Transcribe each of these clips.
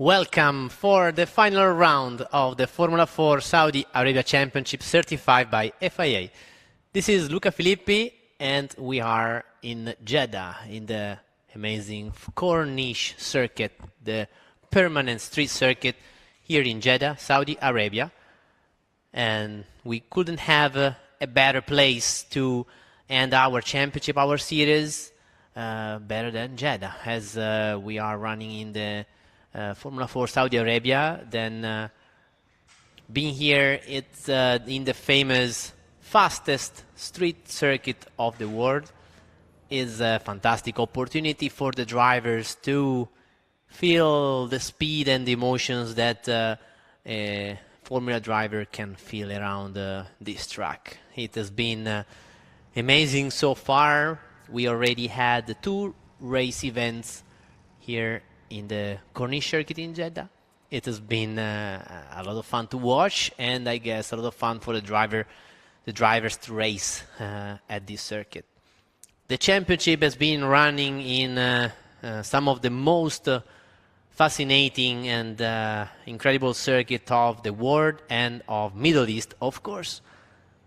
Welcome for the final round of the Formula 4 Saudi Arabia Championship certified by FIA. This is Luca Filippi and we are in Jeddah in the amazing Corniche circuit, the permanent street circuit here in Jeddah, Saudi Arabia. And we couldn't have a better place to end our championship, our series, better than Jeddah, as we are running in the Formula 4 Saudi Arabia. Then being here, it's in the famous fastest street circuit of the world is a fantastic opportunity for the drivers to feel the speed and the emotions that a Formula driver can feel around this track. It has been amazing so far. We already had 2 race events here in the Corniche circuit in Jeddah. It has been a lot of fun to watch, and I guess a lot of fun for the drivers to race at this circuit. The championship has been running in some of the most fascinating and incredible circuit of the world and of Middle East, of course.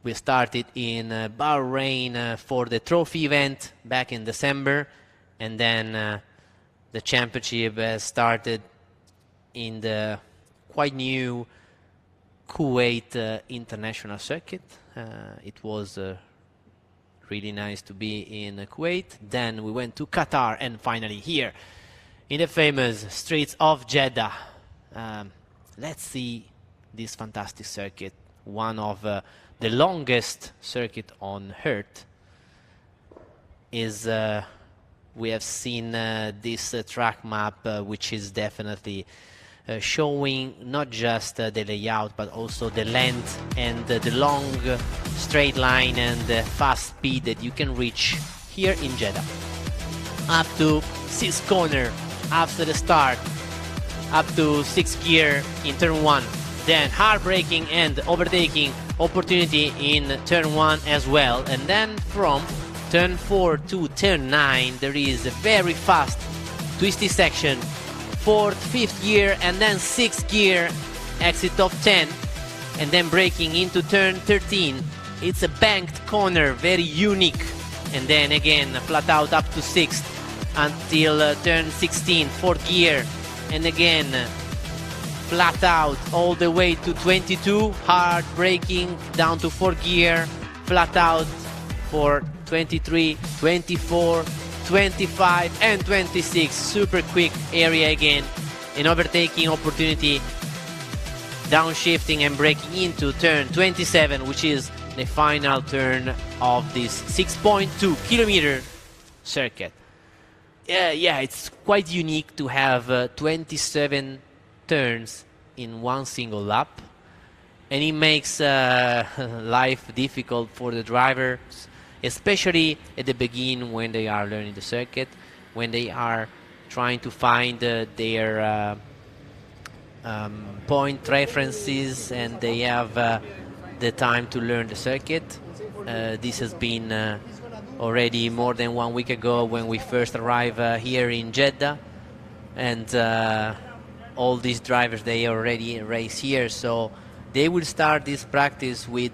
We started in Bahrain for the trophy event back in December, and then the championship has started in the quite new Kuwait international circuit. It was really nice to be in Kuwait. Then we went to Qatar, and finally here in the famous streets of Jeddah. Let's see this fantastic circuit, one of the longest circuit on Earth. We have seen this track map, which is definitely showing not just the layout, but also the length and the long straight line and the fast speed that you can reach here in Jeddah. Up to 6th corner after the start, up to 6th gear in turn 1, then hard braking and overtaking opportunity in turn 1 as well, and then from turn 4 to turn 9 there is a very fast twisty section, 4th, 5th gear and then 6th gear, exit of 10, and then braking into turn 13. It's a banked corner, very unique, and then again flat out up to 6th until turn 16, 4th gear, and again flat out all the way to 22, hard braking down to 4th gear, flat out for 23, 24, 25 and 26, super quick area again, an overtaking opportunity, downshifting and braking into turn 27, which is the final turn of this 6.2 kilometer circuit. Yeah, it's quite unique to have 27 turns in one single lap, and it makes life difficult for the drivers, especially at the beginning when they are learning the circuit, when they are trying to find their point references and they have the time to learn the circuit. This has been already more than 1 week ago when we first arrived here in Jeddah, and all these drivers, they already race here, so they will start this practice with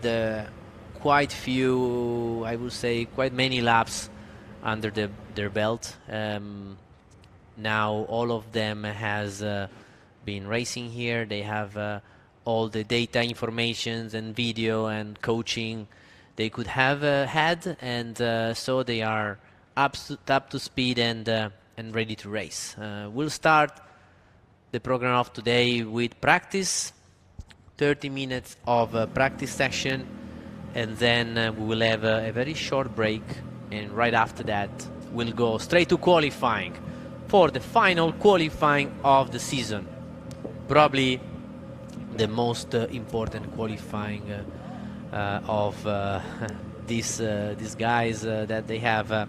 quite few, I would say quite many laps under their belt. Now all of them has been racing here. They have all the data informations and video and coaching they could have had, and so they are up to speed and ready to race. We'll start the program of today with practice, 30 minutes of practice section, and then we will have a very short break, and right after that we'll go straight to qualifying for the final qualifying of the season, probably the most important qualifying of these guys that they have a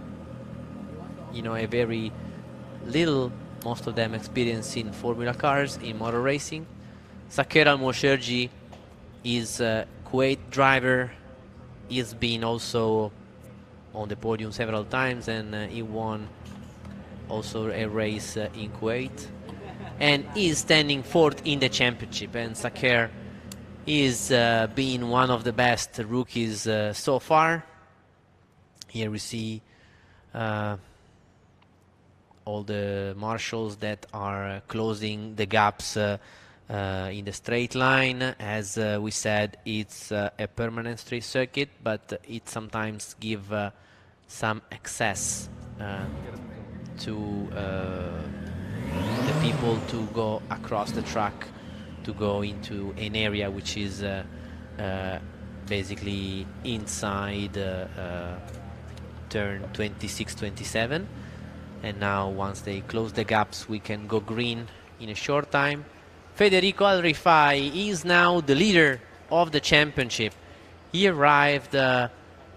very little, most of them, experience in Formula cars, in motor racing. Saker Al-Mosherji is a Kuwait driver. He's been also on the podium several times, and he won also a race in Kuwait. and is standing fourth in the championship. And Saker is being one of the best rookies so far. Here we see all the marshals that are closing the gaps in the straight line. As we said, it's a permanent street circuit, but it sometimes gives some access to the people to go across the track to go into an area which is basically inside turn 26, 27. And now once they close the gaps, we can go green in a short time. Federico Alrifai is now the leader of the championship. He arrived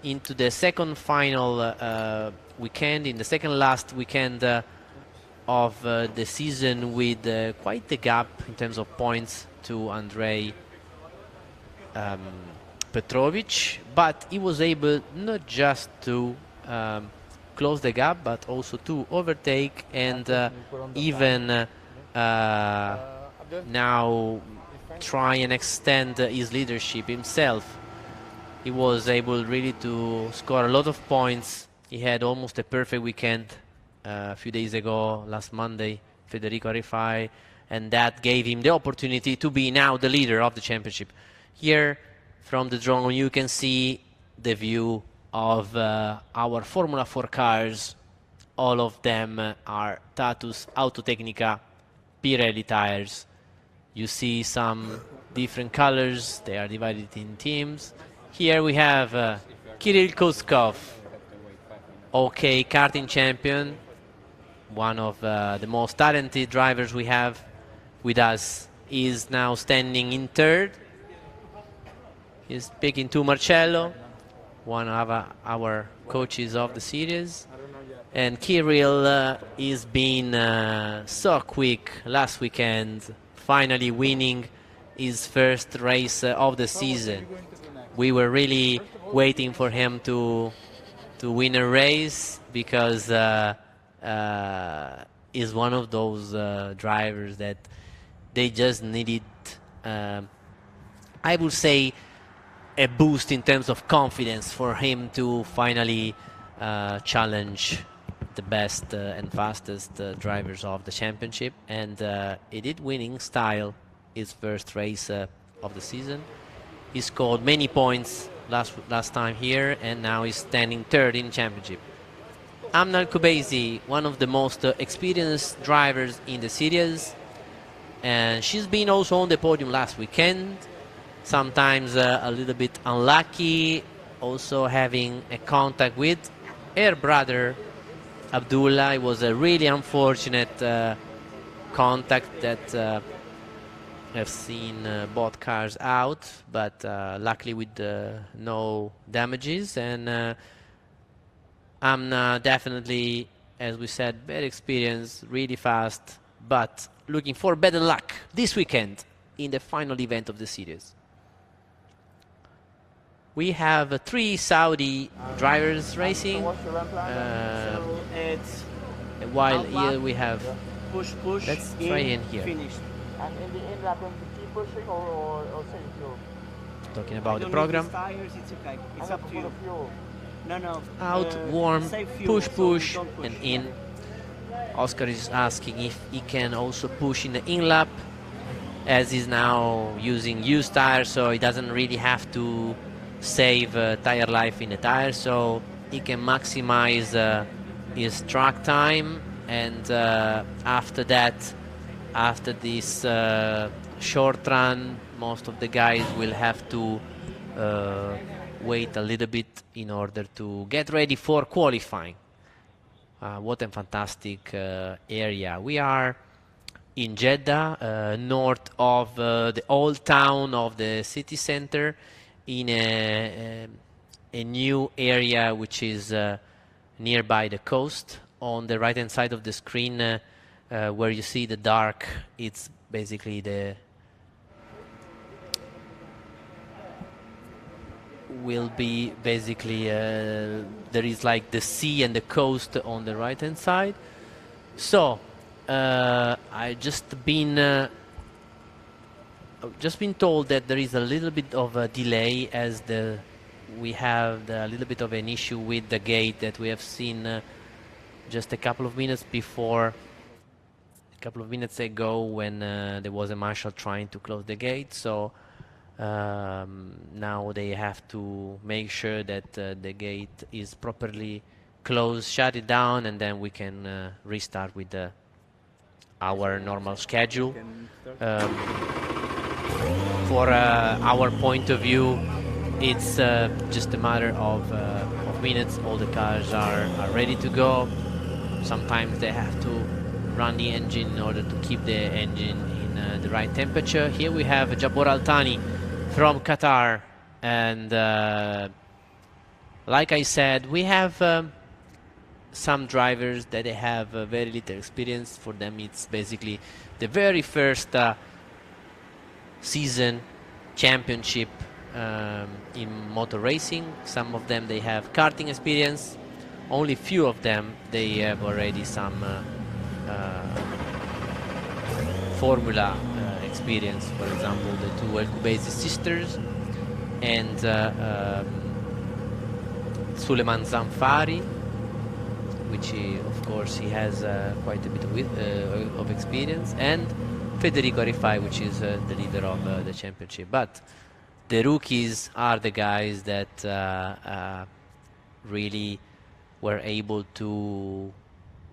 into the second final weekend, in the second last weekend of the season with quite the gap in terms of points to Andrei Petrovic, but he was able not just to close the gap but also to overtake and even now try and extend his leadership himself. He was able really to score a lot of points. He had almost a perfect weekend a few days ago, last Monday, Federico Rifai, and that gave him the opportunity to be now the leader of the championship. Here from the drone you can see the view of our Formula 4 cars. All of them are Tatus Autotecnica Pirelli tires. You see some different colors, they are divided in teams. Here we have Kirill Kuskov, OK karting champion, one of the most talented drivers we have with us. Is now standing in third. He's speaking to Marcello, one of our coaches of the series. And Kirill is being so quick last weekend, finally winning his first race of the season. We were really waiting for him to win a race because is one of those drivers that they just needed, I would say, a boost in terms of confidence for him to finally challenge the best and fastest drivers of the championship. And he did win in style his first race of the season. He scored many points last time here, and now he's standing third in the championship. Amnal Kubezi, one of the most experienced drivers in the series, and she's been also on the podium last weekend. Sometimes a little bit unlucky, also having a contact with her brother Abdullah. It was a really unfortunate contact that have seen both cars out, but luckily with no damages. And Amna definitely, as we said, very experienced, really fast, but looking for better luck this weekend in the final event of the series. We have 3 Saudi drivers racing, while here we have, push, let's try in here. Finished. And in the end, are going to keep pushing or save fuel? Talking about the program. Tires, it's okay. It's up to you. Fuel. No. Out, warm, save fuel, push, so don't push. and in. Oscar is asking if he can also push in the in-lap, as he's now using used tires, so he doesn't really have to save tire life in the tire, so he can maximize his track time. And after that, after this short run, most of the guys will have to wait a little bit in order to get ready for qualifying. What a fantastic area. We are in Jeddah, north of the old town of the city center, in a new area which is nearby the coast. On the right hand side of the screen, where you see the dark, it's basically the will be basically there is like the sea and the coast on the right hand side. So I just been told that there is a little bit of a delay as we have a little bit of an issue with the gate that we have seen just a couple of minutes ago when there was a marshal trying to close the gate. So now they have to make sure that the gate is properly closed, shut it down, and then we can restart with our normal schedule. For our point of view, it's just a matter of minutes. All the cars are ready to go. Sometimes they have to run the engine in order to keep the engine in the right temperature. Here we have Jabor Altani from Qatar, and like I said, we have some drivers that they have very little experience. For them it's basically the very first season championship in motor racing. Some of them they have karting experience. Only few of them they have already some formula experience. For example, the two El-Kubaisi sisters and Suleiman Zanfari, which of course he has quite a bit of experience, and Federico Arifai, which is the leader of the championship. But the rookies are the guys that really were able to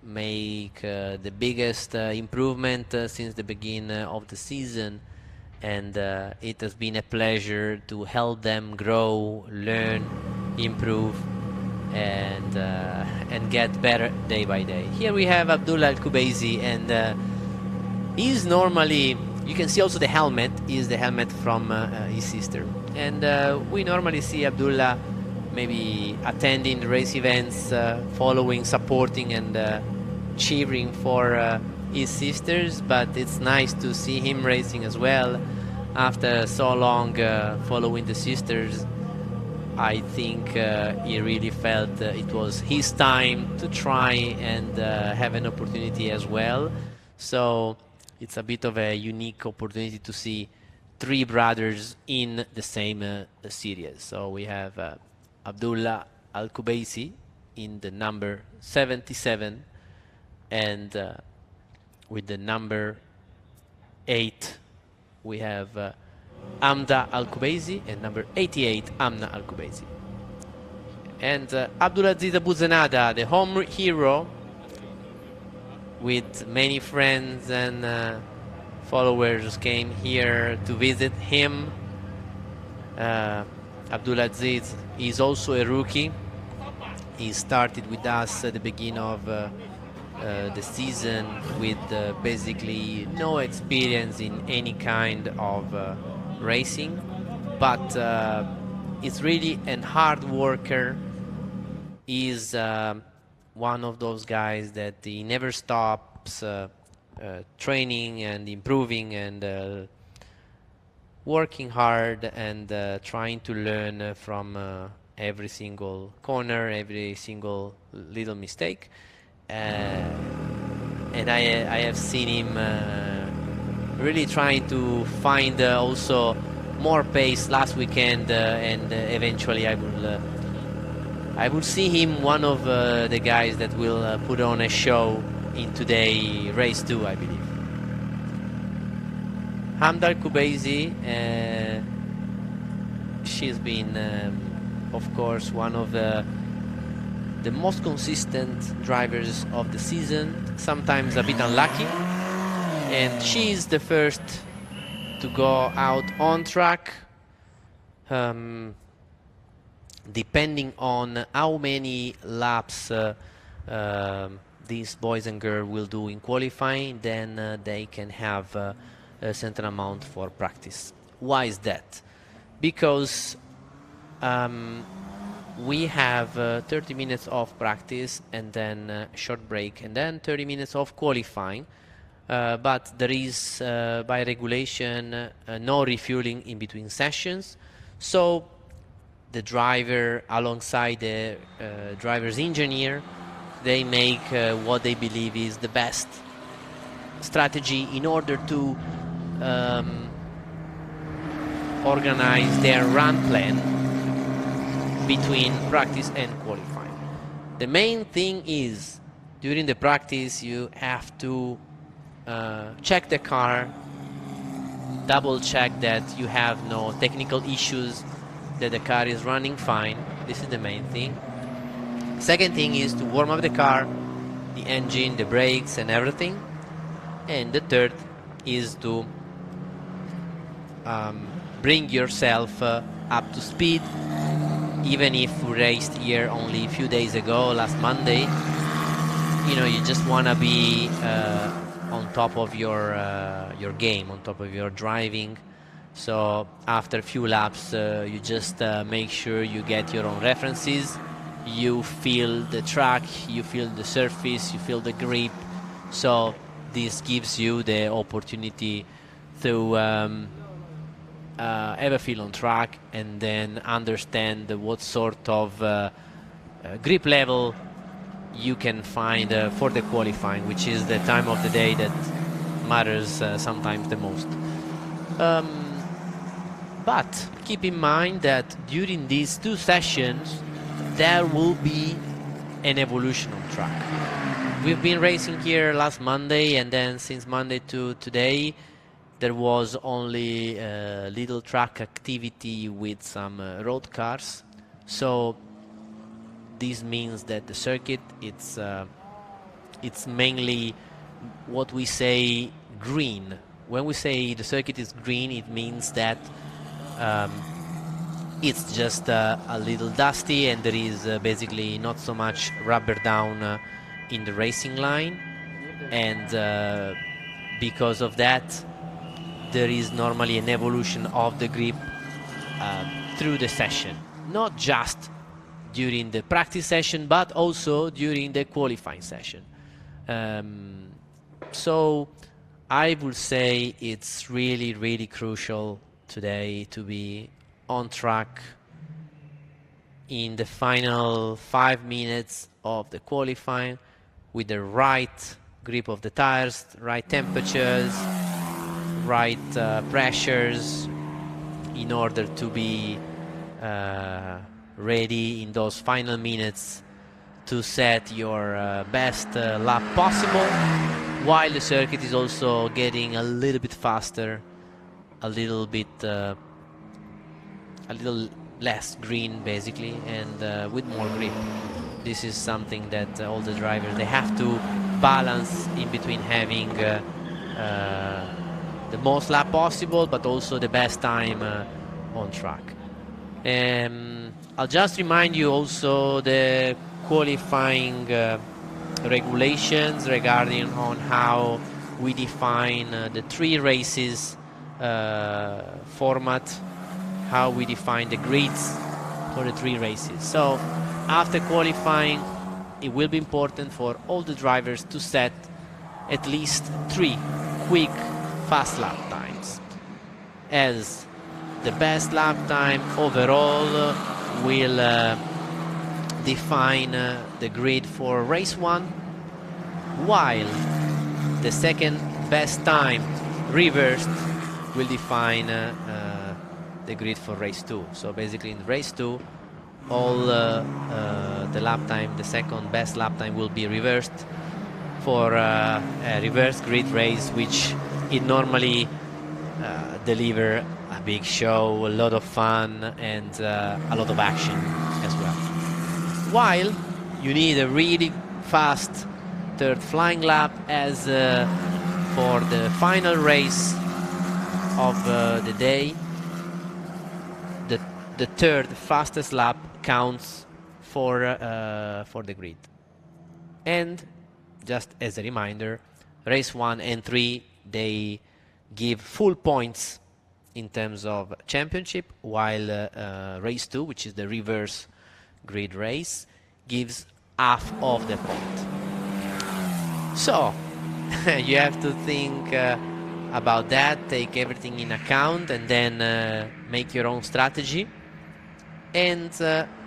make the biggest improvement since the beginning of the season, and it has been a pleasure to help them grow, learn, improve, and get better day by day. Here we have Abdullah Al-Kubaisi, and he's normally, you can see also the helmet is the helmet from his sister, and we normally see Abdullah maybe attending race events, following, supporting, and cheering for his sisters, but it's nice to see him racing as well after so long following the sisters. I think he really felt it was his time to try and have an opportunity as well. So it's a bit of a unique opportunity to see three brothers in the same series. So we have Abdullah Al-Kubaisi in the number 77, and with the number 8 we have Amda Al-Kubaisi, and number 88 Amna Al-Kubaisi. And Abdulaziz Abu Zanada, the home hero, with many friends and followers came here to visit him. Abdulaziz is also a rookie. He started with us at the beginning of the season with basically no experience in any kind of racing, but it's really a hard worker. He's one of those guys that he never stops training and improving and working hard and trying to learn from every single corner, every single little mistake. And I have seen him really trying to find also more pace last weekend, and eventually I will see him one of the guys that will put on a show in today race 2, I believe. Hamda Al-Kubaisi, she's been of course one of the most consistent drivers of the season, sometimes a bit unlucky, and she is the first to go out on track, depending on how many laps these boys and girls will do in qualifying, then they can have a certain amount for practice. Why is that? Because we have 30 minutes of practice and then a short break and then 30 minutes of qualifying, but there is by regulation no refueling in between sessions, so the driver alongside the driver's engineer, they make what they believe is the best strategy in order to organize their run plan between practice and qualifying. The main thing is, during the practice you have to check the car, double check that you have no technical issues, that the car is running fine. This is the main thing. Second thing is to warm up the car, the engine, the brakes and everything. And the third is to bring yourself up to speed. Even if we raced here only a few days ago, last Monday, you know, you just want to be on top of your game, on top of your driving. So after a few laps, you just make sure you get your own references. You feel the track, you feel the surface, you feel the grip. So this gives you the opportunity to have a feel on track and then understand what sort of grip level you can find for the qualifying, which is the time of the day that matters sometimes the most. But keep in mind that during these 2 sessions there will be an evolution on track. We've been racing here last Monday, and then since Monday to today there was only little track activity with some road cars. So this means that the circuit, it's mainly what we say green. When we say the circuit is green, it means that it's just a little dusty and there is basically not so much rubber down in the racing line, and because of that there is normally an evolution of the grip through the session, not just during the practice session but also during the qualifying session. So I would say it's really crucial today to be on track in the final 5 minutes of the qualifying with the right grip of the tires, right temperatures, right pressures, in order to be ready in those final minutes to set your best lap possible, while the circuit is also getting a little bit faster, a little less green basically, and with more grip. This is something that all the drivers, they have to balance in between having the most lap possible but also the best time on track. I'll just remind you also the qualifying regulations regarding on how we define the 3 races format, how we define the grids for the 3 races. So after qualifying, it will be important for all the drivers to set at least 3 quick fast lap times, as the best lap time overall will define the grid for race 1, while the second best time reversed will define the grid for race 2. So basically in race 2, all the lap time, the second best lap time will be reversed for a reverse grid race, which it normally deliver a big show, a lot of fun and a lot of action as well. While you need a really fast third flying lap, as for the final race of the day, the third fastest lap counts for the grid. And just as a reminder, race 1 and 3, they give full points in terms of championship, while race 2, which is the reverse grid race, gives half of the point. So you have to think about that, take everything in account, and then make your own strategy. And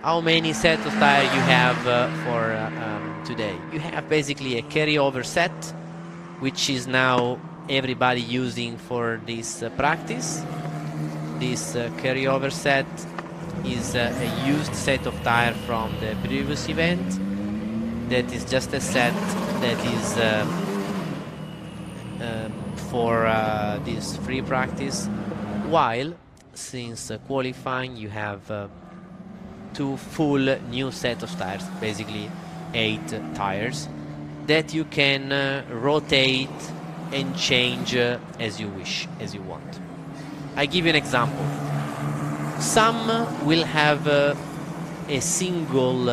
how many sets of tires you have for today? You have basically a carryover set which is now everybody using for this practice. This carryover set is a used set of tire from the previous event. That is just a set that is for this free practice, while since qualifying you have 2 full new set of tires, basically 8 tires, that you can rotate and change as you wish, as you want. I give you an example. Some will have a single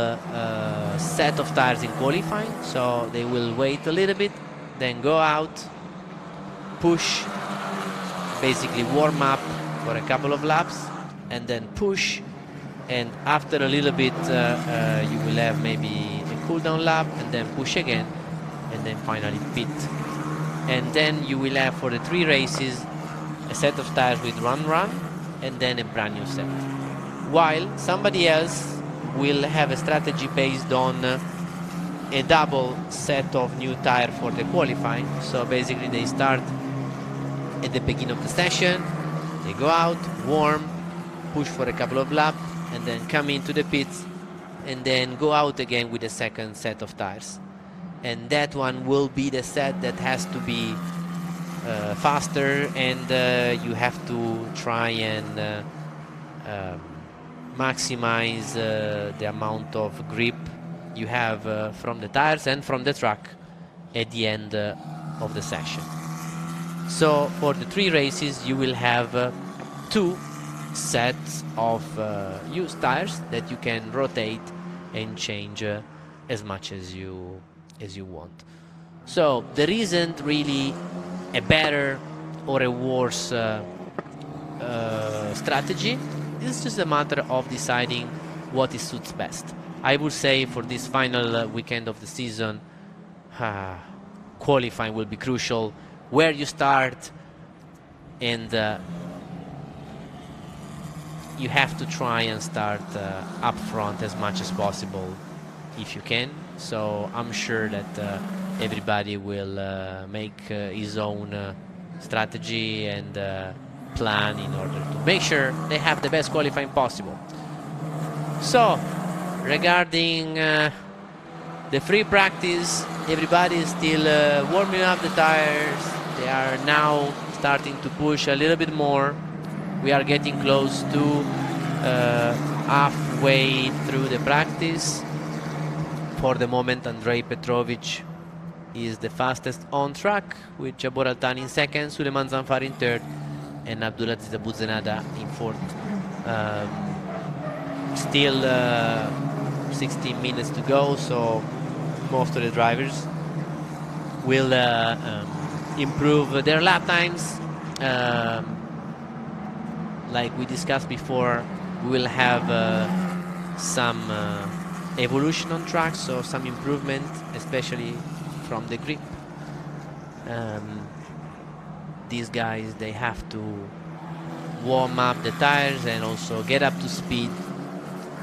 set of tires in qualifying, so they will wait a little bit, then go out, push, basically warm up for a couple of laps, and then push, and after a little bit you will have maybe a cool down lap, and then push again, and then finally pit. And then you will have for the 3 races a set of tires with run, and then a brand new set. While somebody else will have a strategy based on a double set of new tire for the qualifying. So basically they start at the beginning of the session, they go out, warm, push for a couple of laps, and then come into the pits, and then go out again with a second set of tires. And that one will be the set that has to be faster, and you have to try and maximize the amount of grip you have from the tires and from the track at the end of the session. So for the 3 races you will have 2 sets of used tires that you can rotate and change as much as you want. So there isn't really a better or a worse strategy. It's just a matter of deciding what is suits best. I would say for this final weekend of the season, qualifying will be crucial. Where you start, and you have to try and start up front as much as possible if you can. So I'm sure that everybody will make his own strategy and plan in order to make sure they have the best qualifying possible. So regarding the free practice, everybody is still warming up the tires. They are now starting to push a little bit more. We are getting close to halfway through the practice. For the moment, Andrei Petrovic is the fastest on track, with Jabor Altan in second, Suleiman Zanfar in third, and Abdulaziz Abuzenada in fourth. Still 16 minutes to go, so most of the drivers will improve their lap times. Like we discussed before, we will have some evolution on track, so some improvement, especially from the grip. These guys, they have to warm up the tires and also get up to speed,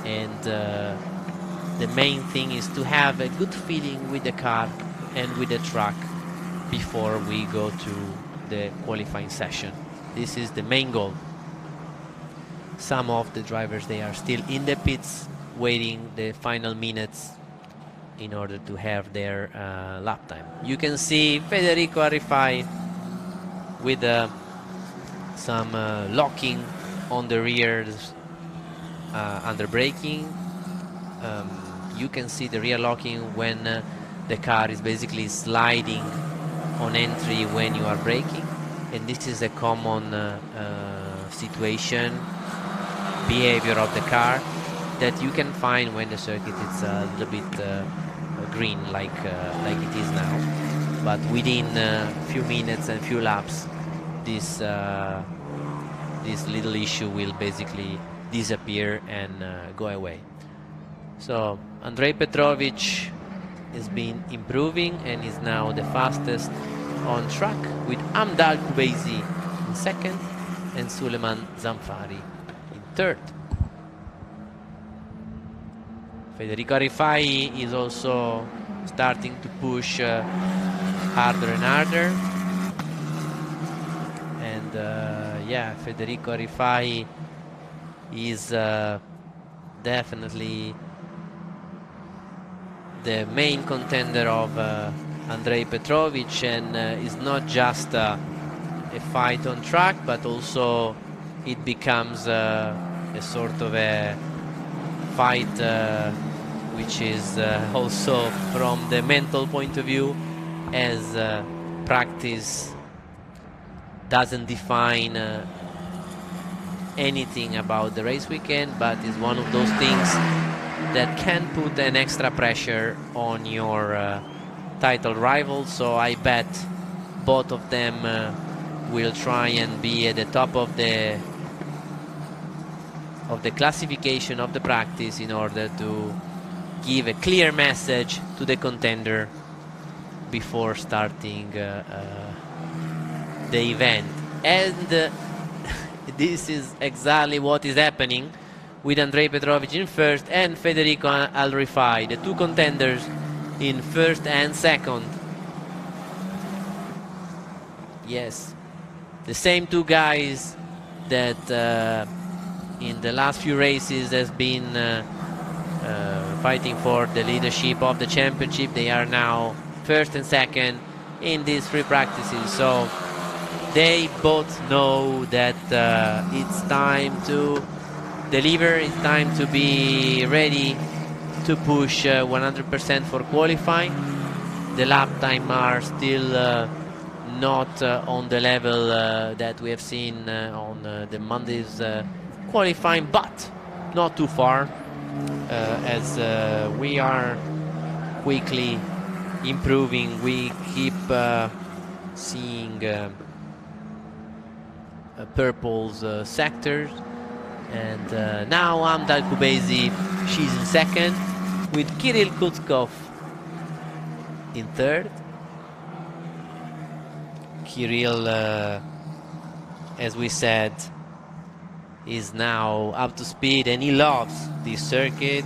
and the main thing is to have a good feeling with the car and with the track before we go to the qualifying session. This is the main goal. Some of the drivers, they are still in the pits waiting the final minutes in order to have their lap time. You can see Federico Arifai with some locking on the rears under braking. You can see the rear locking when the car is basically sliding on entry when you are braking, and this is a common situation, behavior of the car that you can find when the circuit is a little bit green, like it is now. But within a few minutes and few laps, this little issue will basically disappear and go away. So Andrei Petrovic has been improving and is now the fastest on track, with Amdal Kubaisi in second and Suleiman Zanfari in third. Federico Arifai is also starting to push harder and harder. And yeah, Federico Rifai is definitely the main contender of Andrei Petrovic, and is not just a fight on track, but also it becomes a sort of a fight which is also from the mental point of view, as practice doesn't define anything about the race weekend, but is one of those things that can put an extra pressure on your title rival. So I bet both of them will try and be at the top of the classification of the practice in order to give a clear message to the contender before starting the event. And this is exactly what is happening with Andrei Petrovic in first and Federico Al Rifai, the two contenders in first and second. Yes, the same two guys that in the last few races has been fighting for the leadership of the championship. They are now first and second in these free practices, so they both know that it's time to deliver, it's time to be ready to push 100% for qualifying. The lap time are still not on the level that we have seen on the Monday's qualifying, but not too far, as we are quickly improving. We keep seeing purple's sectors, and now Amda Al-Kubaisi, she's in second, with Kirill Kutskov in third. Kirill, as we said, is now up to speed, and he loves this circuit.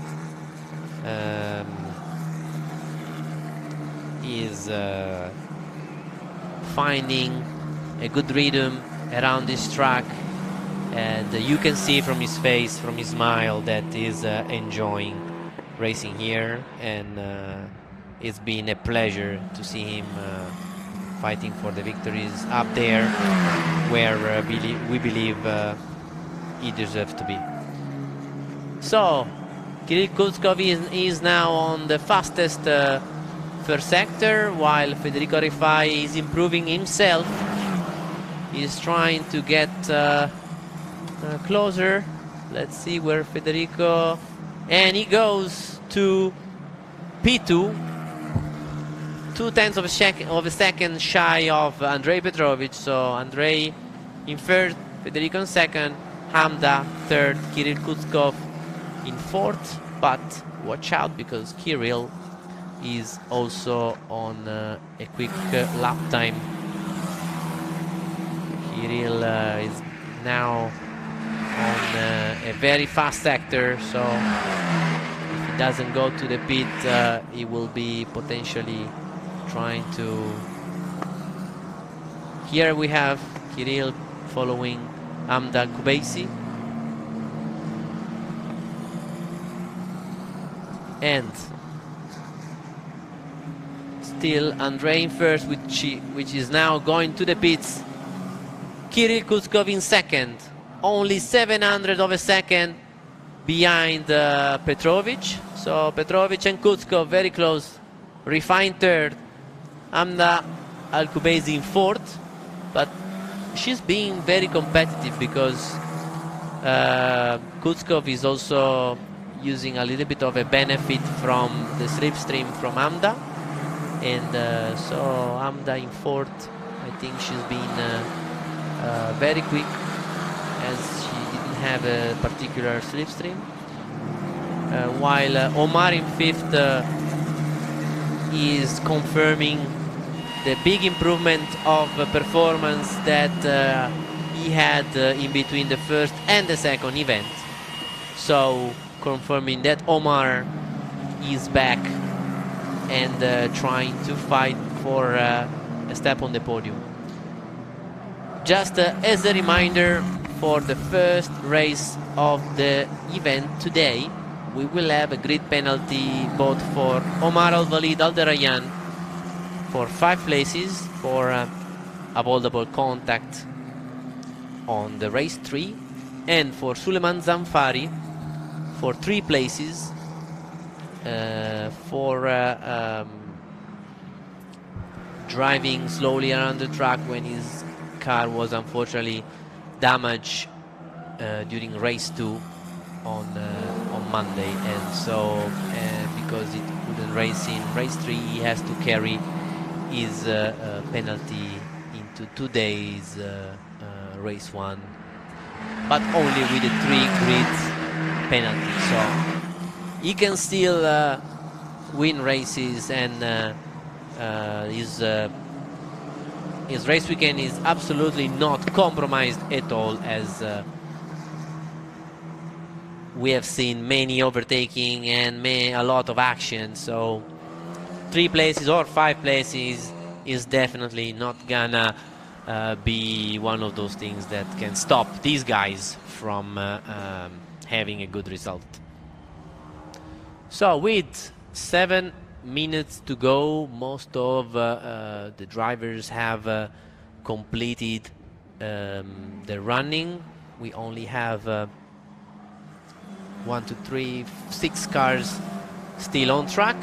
He is finding a good rhythm around this track, and you can see from his face, from his smile, that he's enjoying racing here, and it's been a pleasure to see him fighting for the victories up there where we believe he deserves to be. So Kirill Kutskov is now on the fastest first sector, while Federico Rifai is improving himself. He's trying to get closer. Let's see where Federico, and he goes to P2, 0.2 of a second shy of Andrei Petrovic. So Andrei in first, Federico in second, Hamda third, Kirill Kutskov in fourth. But watch out, because Kirill is also on a quick lap time. Kirill is now on a very fast sector, so if he doesn't go to the pit, he will be potentially trying to... Here we have Kirill following Amda Al-Kubaisi, and still Andrei in first, which is now going to the pits. Kirill Kutskov in second, only 700 of a second behind Petrovic. So Petrovic and Kutskov very close. Rifai third, Amda Al-Kubaisi in fourth, but she's being very competitive because Kutskov is also using a little bit of a benefit from the slipstream from Amda, and so Amda in fourth. I think she's been very quick, as she didn't have a particular slipstream, while Omar in fifth is confirming the big improvement of performance that he had in between the first and the second event. So confirming that Omar is back and trying to fight for a step on the podium. Just as a reminder, for the first race of the event today, we will have a grid penalty both for Omar Al-Walid Al-Darayan for 5 places for avoidable contact on the race 3, and for Suleiman Zamfari for 3 places for driving slowly around the track when his car was unfortunately damaged during race 2 on Monday, and so because it couldn't race in race 3, he has to carry his penalty into today's race 1, but only with a 3 grid penalty, so he can still win races, and his race weekend is absolutely not compromised at all, as we have seen many overtaking and a lot of action. So 3 places or 5 places is definitely not gonna be one of those things that can stop these guys from having a good result. So with 7 minutes to go, most of the drivers have completed the running. We only have 1, 2, 3, 6 cars still on track.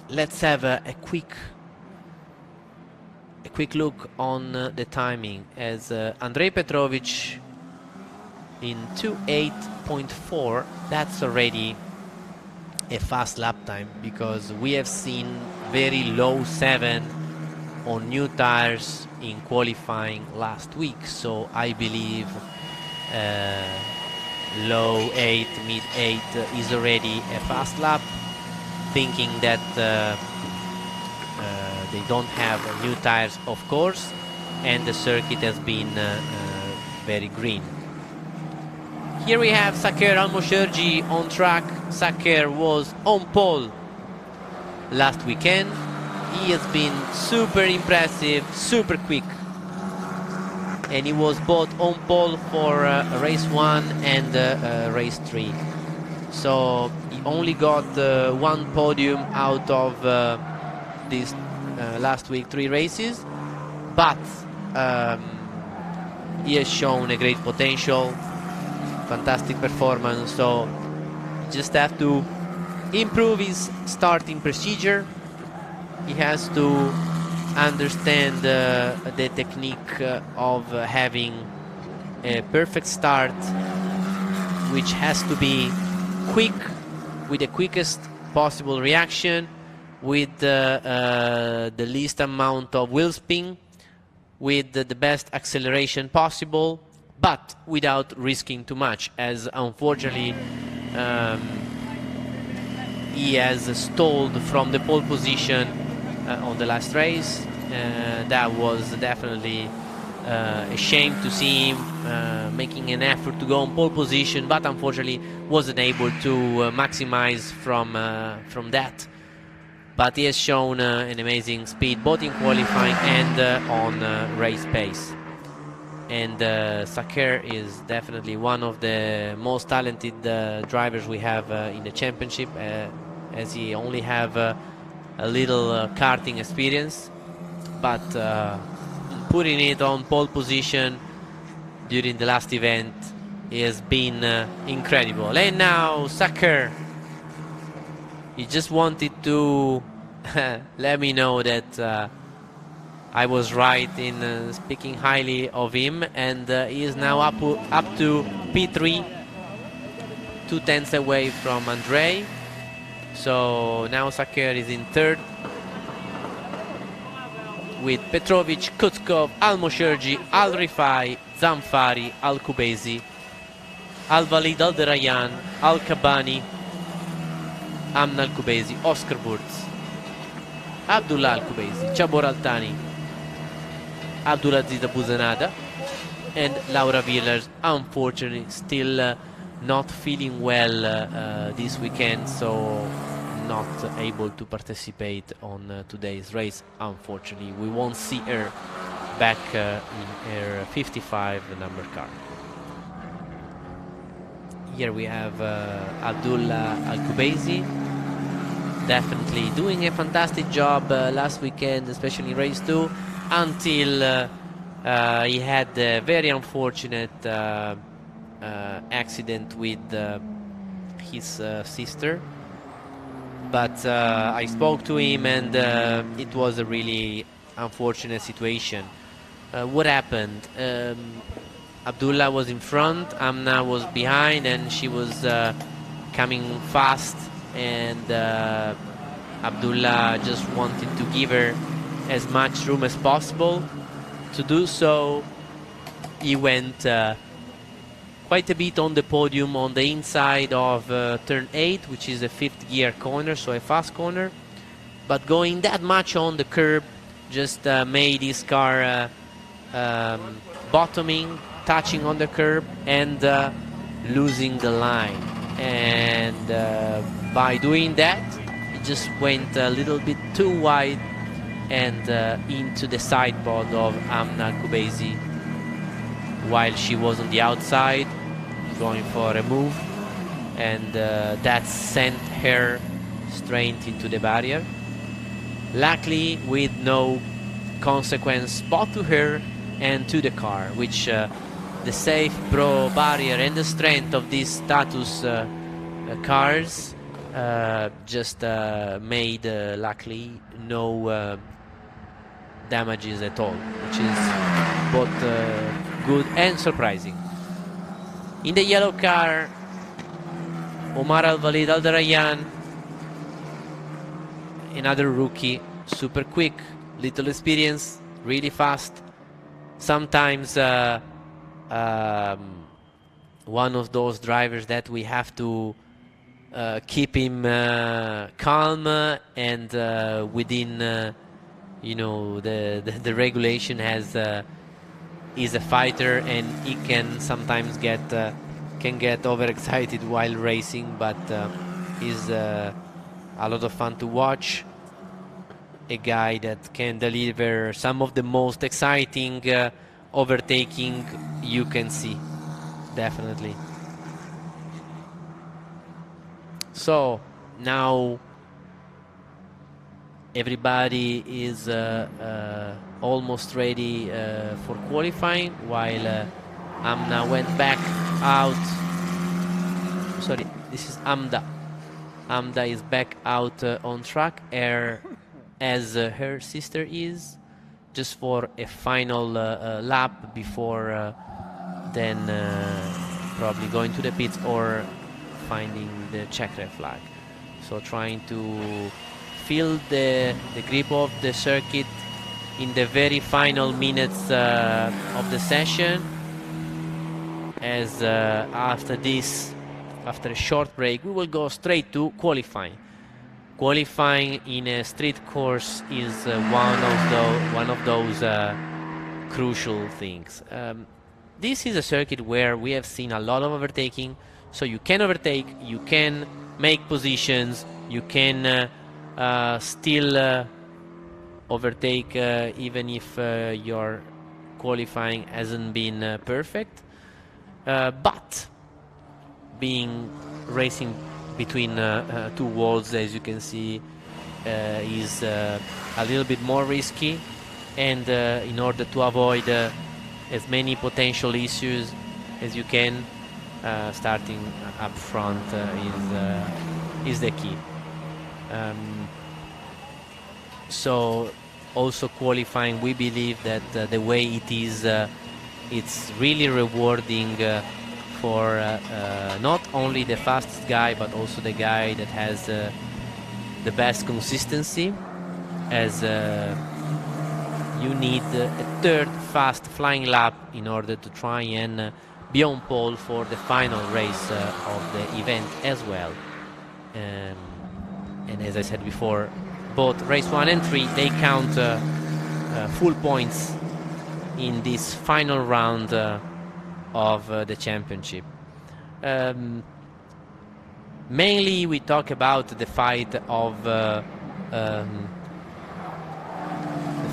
Let's have a quick look on the timing, as Andrei Petrovic in 2:08.4, that's already a fast lap time, because we have seen very low 7 on new tires in qualifying last week. So I believe low 8, mid 8 is already a fast lap, thinking that they don't have new tires, of course, and the circuit has been very green. Here we have Saker Al-Mosherji on track. Saker was on pole last weekend. He has been super impressive, super quick, and he was both on pole for race 1 and race 3. So he only got 1 podium out of these last week 3 races, but he has shown a great potential, fantastic performance. So he just have to improve his starting procedure. He has to understand the technique of having a perfect start, which has to be quick, with the quickest possible reaction, with the least amount of wheel spin, with the best acceleration possible, but without risking too much, as unfortunately he has stalled from the pole position on the last race. That was definitely a shame to see him making an effort to go on pole position, but unfortunately wasn't able to maximize from that. But he has shown an amazing speed both in qualifying and on race pace. And Saker is definitely one of the most talented drivers we have in the championship, as he only have a little karting experience, but putting it on pole position during the last event has been incredible. And now Saker, he just wanted to let me know that I was right in speaking highly of him, and he is now up to P3, 2 tenths away from Andrei. So now Saker is in 3rd, with Petrovic, Kutskov, Al-Mosherji, Al-Rifai, Zamfari, Al-Kubezi, Al-Walid Al-Darayan, Al-Kabani, Amna Al-Kubezi, Oscar Burz, Abdullah Al-Kubezi, Chabor Al-Thani, Abdulaziz Abuzanada, and Laura Villers, unfortunately still not feeling well this weekend, so not able to participate on today's race. Unfortunately, we won't see her back in her 55 number car. Here we have Abdullah Al-Kubaisi, definitely doing a fantastic job last weekend, especially in race 2, until he had a very unfortunate accident with his sister. But I spoke to him, and it was a really unfortunate situation. What happened? Abdullah was in front, Amna was behind, and she was coming fast, and Abdullah just wanted to give her as much room as possible. To do so, he went quite a bit on the podium on the inside of turn 8, which is a 5th gear corner, so a fast corner. But going that much on the curb just made his car bottoming, touching on the curb, and losing the line. And by doing that, it just went a little bit too wide and into the side pod of Amna Kubaisi, while she was on the outside going for a move, and that sent her straight into the barrier. Luckily, with no consequence both to her and to the car, which the safe pro barrier and the strength of these status cars just made luckily no damages at all, which is both good and surprising. In the yellow car, Omar Al-Walid Al-Darayan, another rookie, super quick, little experience, really fast. Sometimes one of those drivers that we have to keep him calm and within you know, the regulation has is a fighter, and he can sometimes get overexcited while racing, but is a lot of fun to watch. A guy that can deliver some of the most exciting overtaking you can see, definitely. So now everybody is almost ready for qualifying, while Amna went back out. Sorry, this is Amda. Amda is back out on track, as her sister is, just for a final lap before then probably going to the pits or finding the checkered flag. So trying to feel the grip of the circuit in the very final minutes of the session, as after a short break, we will go straight to qualifying. Qualifying in a street course is one of those crucial things. This is a circuit where we have seen a lot of overtaking, so you can overtake, you can make positions, you can still overtake even if your qualifying hasn't been perfect, but being racing between two walls, as you can see, is a little bit more risky, and in order to avoid as many potential issues as you can, starting up front is the key. So also qualifying, we believe that the way it is, it's really rewarding for not only the fastest guy, but also the guy that has the best consistency, as you need a third fast flying lap in order to try and be on pole for the final race of the event as well. And as I said before, both race 1 and 3, they count full points in this final round of the championship. Mainly, we talk about the fight of the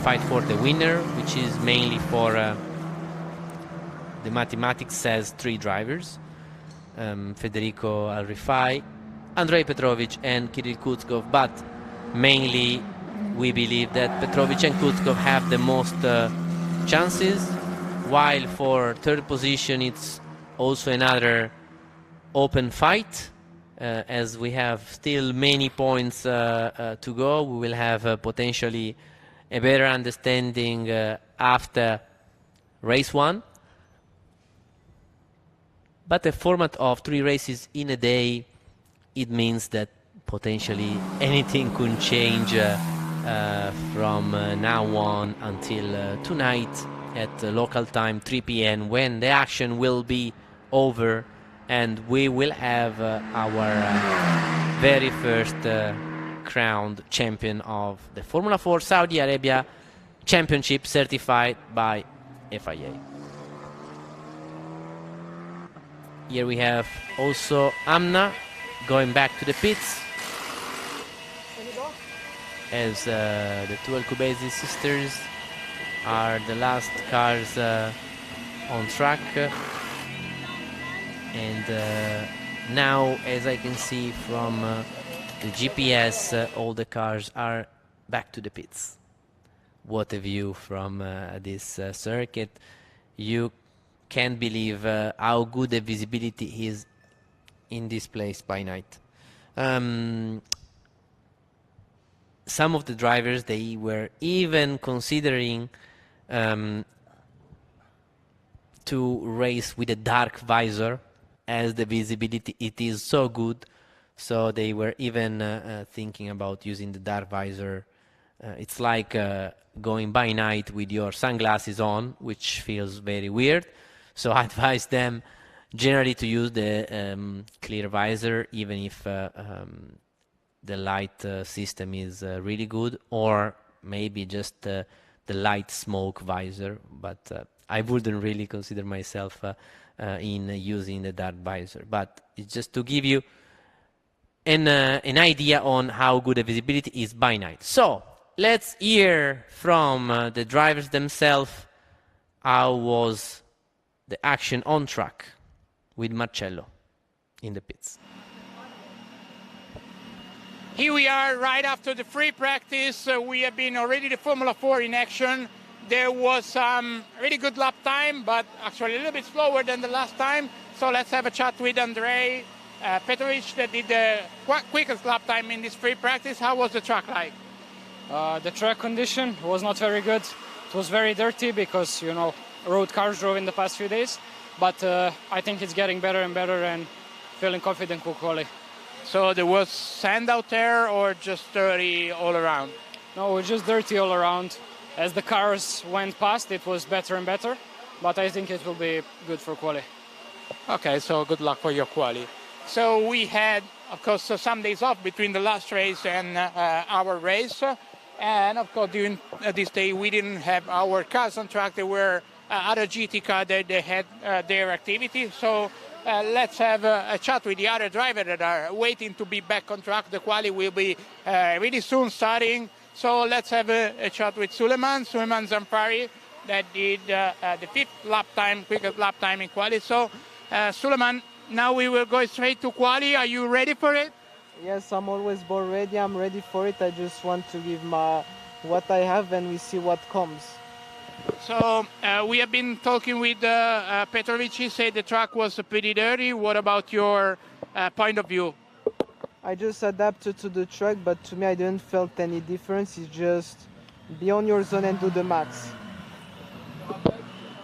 fight for the winner, which is mainly for the mathematics says 3 drivers: Federico Alrifai, Andrei Petrovic, and Kirill Kutskov. But mainly, we believe that Petrovic and Kutskov have the most chances, while for third position it's also another open fight. As we have still many points to go, we will have potentially a better understanding after race 1. But a format of 3 races in a day, it means that potentially anything could change from now on until tonight at local time 3 p.m. when the action will be over and we will have our very first crowned champion of the Formula 4 Saudi Arabia Championship, certified by FIA. Here we have also Amna going back to the pits as the two Al-Kubaisi sisters are the last cars on track. And now, as I can see from the GPS, all the cars are back to the pits. What a view from this circuit. You can't believe how good the visibility is in this place by night. Some of the drivers, they were even considering to race with a dark visor, as the visibility it is so good. So they were even thinking about using the dark visor. It's like going by night with your sunglasses on, which feels very weird. So I advise them generally to use the clear visor, even if the light system is really good, or maybe just the light smoke visor. But I wouldn't really consider myself in using the dark visor. But it's just to give you an idea on how good the visibility is by night. So let's hear from the drivers themselves how was the action on track with Marcello in the pits. Here we are right after the free practice. We have been already the Formula 4 in action. There was some really good lap time, but actually a little bit slower than the last time. So let's have a chat with Andrei Petrovic that did the quickest lap time in this free practice. How was the track like? The track condition was not very good. It was very dirty because, you know, road cars drove in the past few days. But I think it's getting better and better and feeling confident for quali. So there was sand out there or just dirty all around? No, it was just dirty all around. As the cars went past, it was better and better. But I think it will be good for quali. Okay, so good luck for your quali. So we had, of course, some days off between the last race and our race. And, of course, during this day, we didn't have our cars on track. There were other GT cars that they had their activity. So let's have a chat with the other drivers that are waiting to be back on track. The quali will be really soon starting. So let's have a chat with Suleiman Zanfari that did the 5th lap time, quickest lap time in quali. So Suleiman, now we will go straight to quali. Are you ready for it? Yes, I'm always born ready. I'm ready for it. I just want to give what I have and we see what comes. So we have been talking with Petrovic. He said the track was pretty dirty. What about your point of view? I just adapted to the track, but to me I didn't felt any difference. It's just be on your zone and do the max.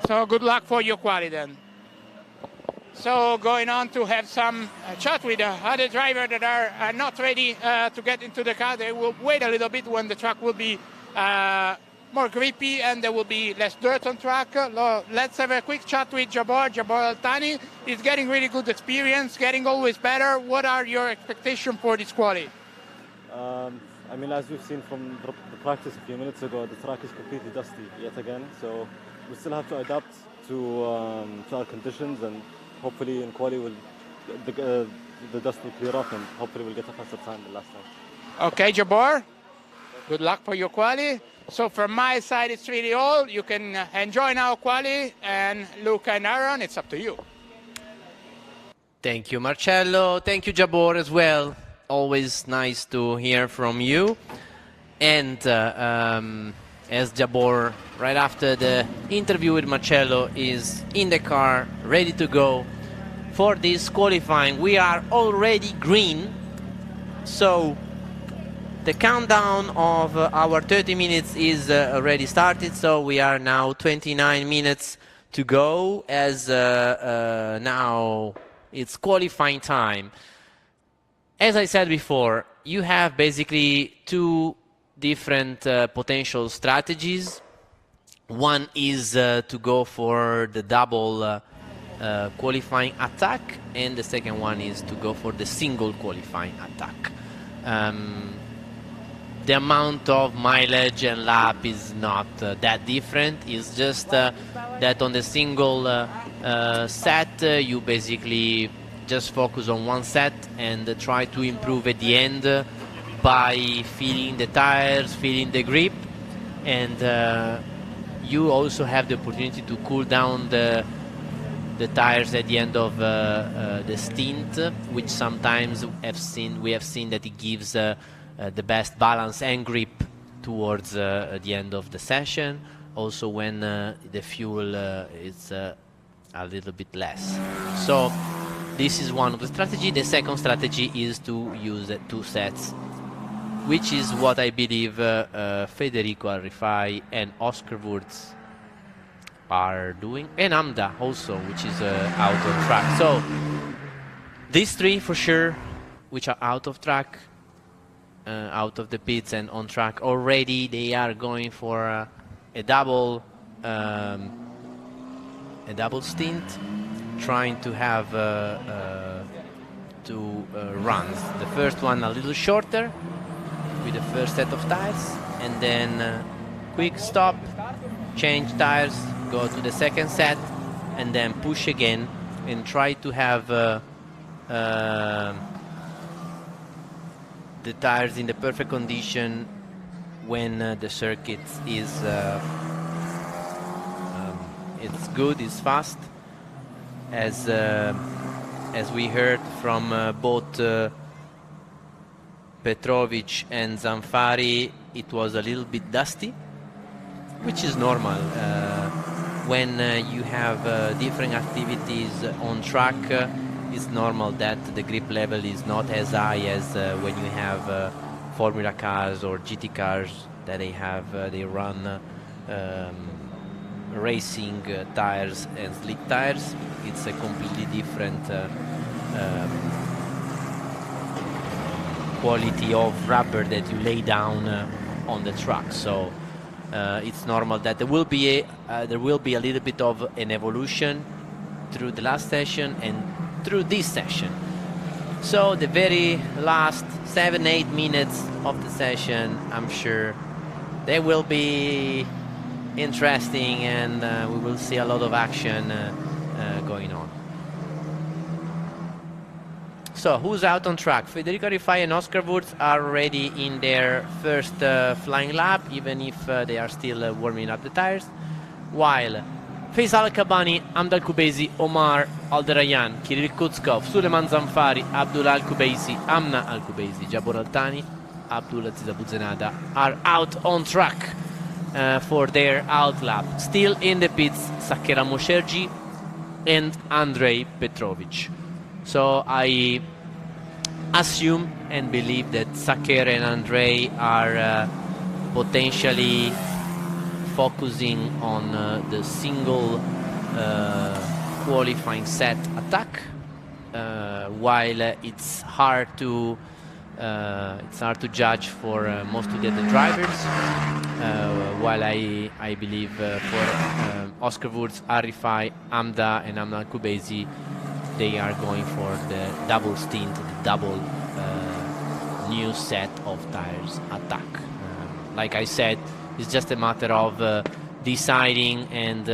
So good luck for your quali then. So going on to have some chat with other drivers that are not ready to get into the car. They will wait a little bit when the track will be more grippy and there will be less dirt on track. Let's have a quick chat with Jabbar Al-Thani. He's getting really good experience, getting always better. What are your expectations for this quali? I mean, as we've seen from the practice a few minutes ago, the track is completely dusty yet again. So we still have to adapt to our conditions, and hopefully in quali the the dust will clear up and hopefully we'll get a faster time than last time. Okay, Jabor, good luck for your quali. So from my side, it's really all. You can enjoy now quali, and Luca and Aaron, it's up to you. Thank you, Marcello. Thank you, Jabor, as well. Always nice to hear from you. And as Jabor, right after the interview with Marcello, is in the car, ready to go for this qualifying, we are already green. So the countdown of our 30 minutes is already started. So we are now 29 minutes to go, as now it's qualifying time. As I said before, you have basically two different potential strategies. One is to go for the double qualifying attack, and the second one is to go for the single qualifying attack. The amount of mileage and lap is not that different. It's just that on the single set, you basically just focus on one set and try to improve at the end by feeling the tires, feeling the grip, and you also have the opportunity to cool down the tires at the end of the stint, which sometimes we have seen that it gives the best balance and grip towards the end of the session, also when the fuel is a little bit less. So this is one of the strategy. The second strategy is to use 2 sets, which is what I believe Federico Arifai and Oscar Wurz are doing, and Amda also, which is out of track. So these 3 for sure, which are out of track, out of the pits and on track already, they are going for a double stint, trying to have 2 runs. The first one a little shorter with the first set of tires, and then quick stop, change tires, go to the second set, and then push again and try to have the tires in the perfect condition when the circuit is it's good, it's fast, as we heard from both Petrovic and Zanfari. It was a little bit dusty, which is normal when you have different activities on track. It's normal that the grip level is not as high as when you have Formula cars or GT cars that they run racing tires and slick tires. It's a completely different quality of rubber that you lay down on the track. So it's normal that there will be a little bit of an evolution through the last session and through this session. So the very last 7-8 minutes of the session, I'm sure they will be interesting, and we will see a lot of action going on. So who's out on track? Federico Arifai and Oscar Wurz are already in their first flying lap, even if they are still warming up the tires, while Faisal Al-Kabani, Hamd Al-Kubaisi, Omar Al-Darayan, Kirill Kutskov, Suleiman Zanfari, Abdullah Al-Kubaisi, Amna Al-Kubaisi, Jabor Al-Thani, Abdulaziz Abu Zenada are out on track for their out lap. Still in the pits, Sakera Mosherji and Andrei Petrovic. So I assume and believe that Sakera and Andrei are potentially focusing on the single qualifying set attack, while it's hard to judge for most of the other drivers. While I believe for Oscar Wurz, Arifai, Amda, and Amna Kubaisi, they are going for the double stint, the double new set of tires attack. Like I said, it's just a matter of deciding and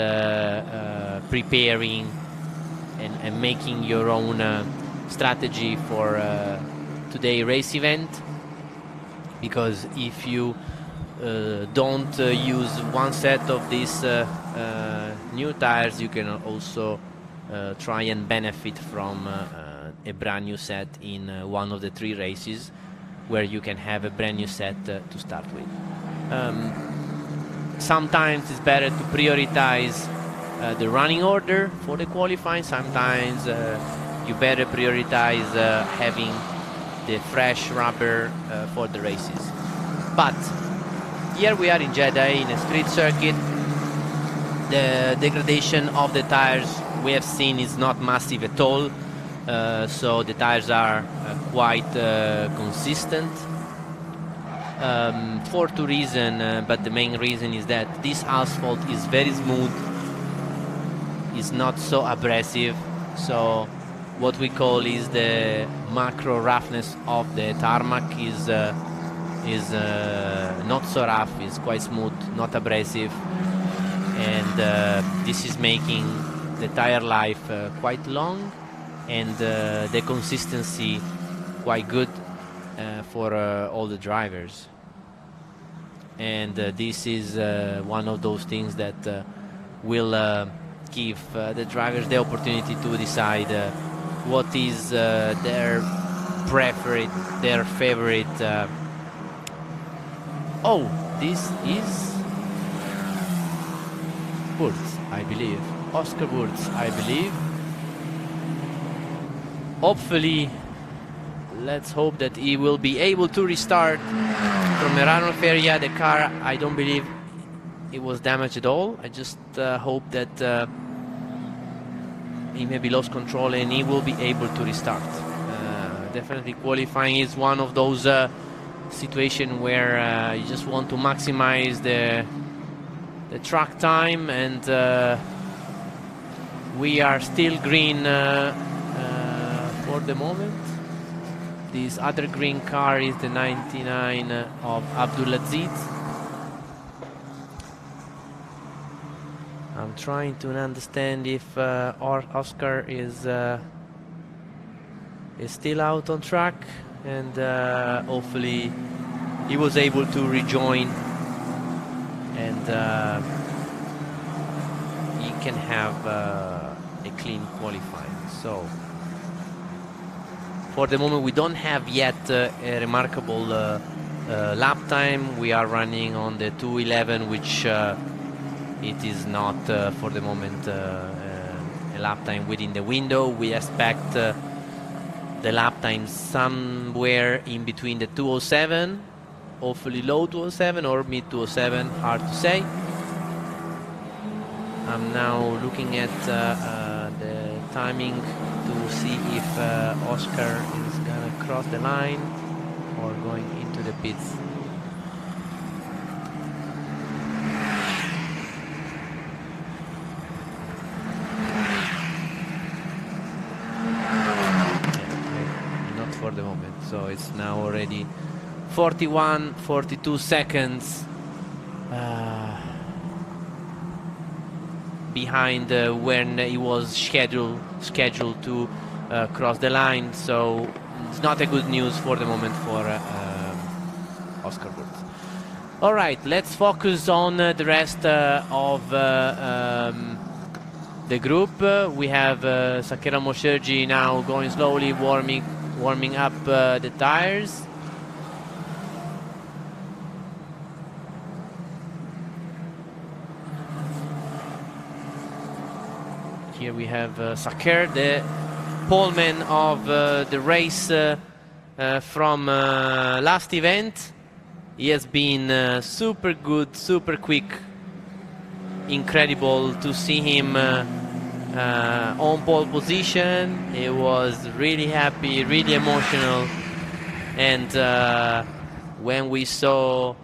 preparing and making your own strategy for today's race event, because if you don't use one set of these new tires, you can also try and benefit from a brand new set in one of the 3 races, where you can have a brand new set to start with. Sometimes it's better to prioritize the running order for the qualifying. Sometimes you better prioritize having the fresh rubber for the races. But here we are in Jeddah, in a street circuit. The degradation of the tires we have seen is not massive at all, so the tires are quite consistent. For 2 reasons, but the main reason is that this asphalt is very smooth, is not so abrasive, so what we call is the macro roughness of the tarmac is not so rough, is quite smooth, not abrasive, and this is making the tire life quite long, and the consistency quite good for all the drivers. And this is one of those things that will give the drivers the opportunity to decide what is their favorite. Oh, this is Wurz, I believe. Oscar Wurz, I believe. Hopefully, let's hope that he will be able to restart from a runoff area. The car, I don't believe it was damaged at all. I just hope that he maybe lost control and he will be able to restart. Definitely qualifying is one of those situations where you just want to maximize the track time, and we are still green for the moment. This other green car is the 99 of Abdulaziz. I'm trying to understand if Oscar is still out on track, and hopefully he was able to rejoin, and he can have a clean qualifying. So for the moment we don't have yet a remarkable lap time. We are running on the 2:11, which it is not for the moment a lap time within the window. We expect the lap time somewhere in between the 2:07, hopefully low 2:07 or mid 2:07, hard to say. I'm now looking at the timing to see if Oscar is gonna cross the line or going into the pits. For the moment, so it's now already 42 seconds behind when he was scheduled to cross the line. So it's not a good news for the moment for Oscar Wurz. All right, let's focus on the rest of the group. We have Sakera Mosherji now going slowly, warming up the tires. Here we have Saker, the poleman of the race from last event. He has been super good, super quick. Incredible to see him on pole position. He was really happy, really emotional, and when we saw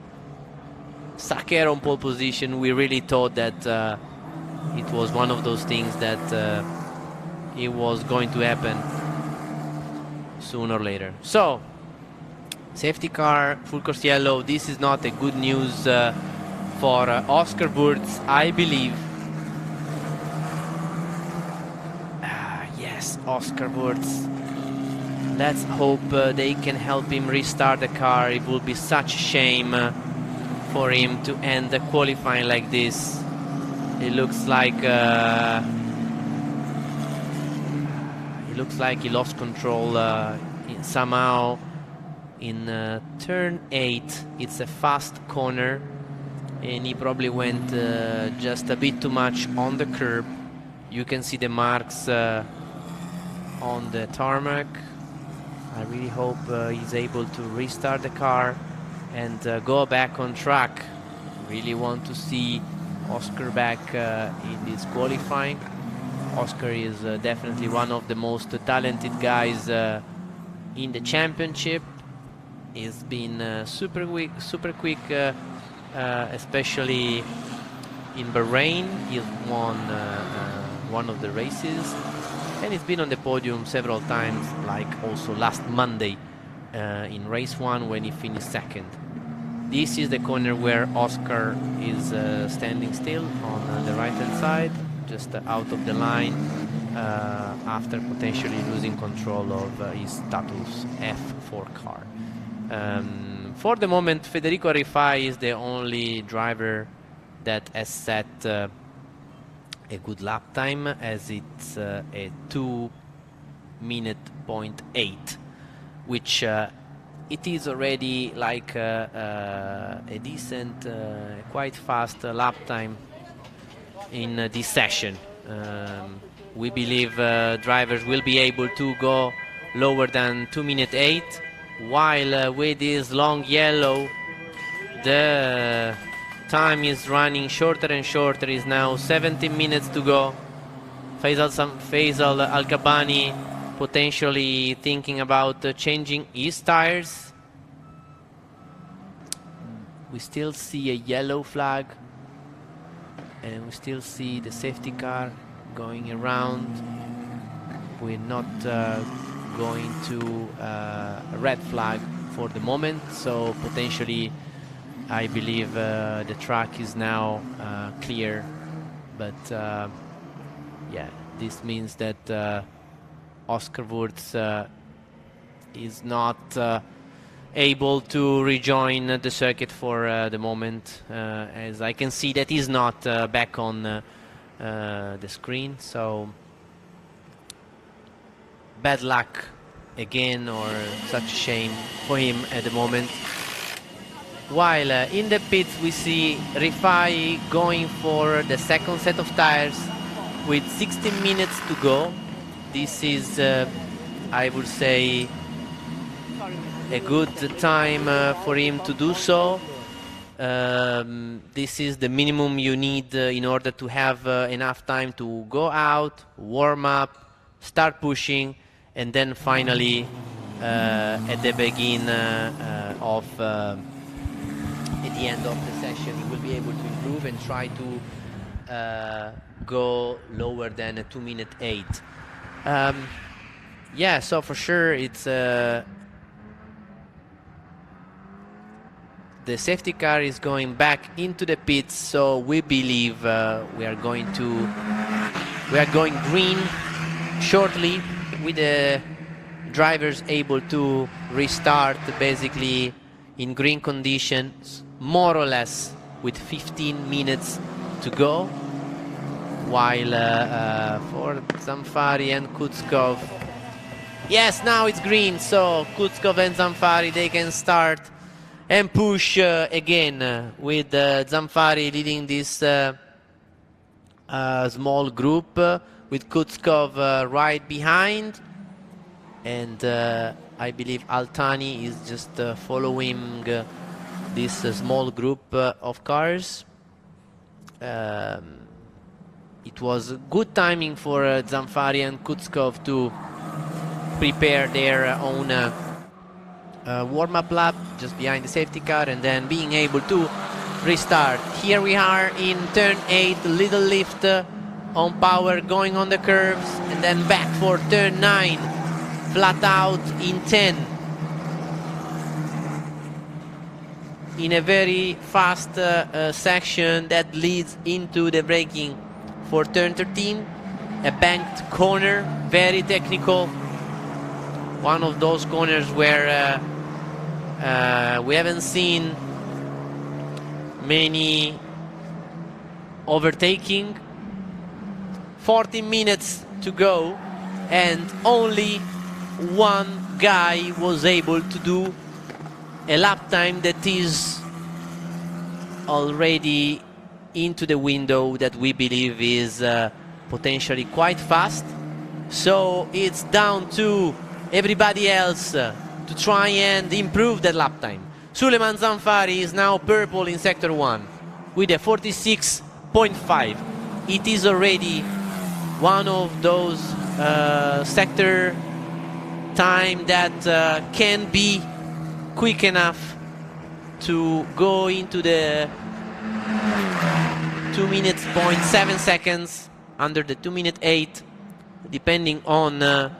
Saker on pole position, we really thought that it was one of those things that it was going to happen sooner or later. So, safety car, full course yellow. This is not a good news for Oscar Wurz, I believe. Yes, Oscar Wurz Let's hope they can help him restart the car. It would be such a shame for him to end the qualifying like this. It looks like he lost control somehow in turn 8. It's a fast corner, and he probably went just a bit too much on the curb. You can see the marks on the tarmac. I really hope he's able to restart the car and go back on track. Really want to see Oscar back in this qualifying. Oscar is definitely one of the most talented guys in the championship. He's been super quick, especially in Bahrain. He's won one of the races, and he's been on the podium several times, like also last Monday in race 1 when he finished second. This is the corner where Oscar is standing still on the right hand side, just out of the line, after potentially losing control of his status F4 car. For the moment, Federico Rifai is the only driver that has set a good lap time, as it's a 2:08, which it is already like a decent, quite fast lap time in this session. We believe drivers will be able to go lower than 2:08, while with this long yellow the time is running shorter and shorter. Is now 17 minutes to go. Faisal Al-Gabani potentially thinking about changing his tires. We still see a yellow flag, and we still see the safety car going around. We're not going to a red flag for the moment, so potentially I believe the track is now clear, but yeah, this means that Oscar Wurz is not able to rejoin the circuit for the moment, as I can see that he's not back on the screen. So bad luck again, or such a shame for him at the moment. While in the pits we see Rifai going for the second set of tires with 16 minutes to go. This is, I would say, a good time for him to do so. This is the minimum you need in order to have enough time to go out, warm up, start pushing, and then finally at the begin of at the end of the session he will be able to improve and try to go lower than a 2:08. Yeah, so for sure it's the safety car is going back into the pits, so we believe we are going green shortly, with the drivers able to restart basically in green conditions, more or less with 15 minutes to go. While for Zamfari and Kutskov, yes, now it's green, so Kutskov and Zamfari, they can start and push again, with Zamfari leading this small group, with Kutskov right behind, and I believe Altani is just following this small group of cars. It was good timing for Zamfari and Kutskov to prepare their own warm-up lap just behind the safety car, and then being able to restart. Here we are in turn 8, little lift on power going on the curves, and then back for turn 9, flat out in 10. In a very fast section that leads into the braking for turn 13, a banked corner, very technical, one of those corners where we haven't seen many overtaking. 14 minutes to go, and only one guy was able to do a lap time that is already into the window that we believe is potentially quite fast. So it's down to everybody else to try and improve that lap time. Suleiman Zanfari is now purple in sector 1 with a 46.5. It is already one of those sector time that can be quick enough to go into the 2 minutes point 7 seconds, under the 2 minute 8, depending on the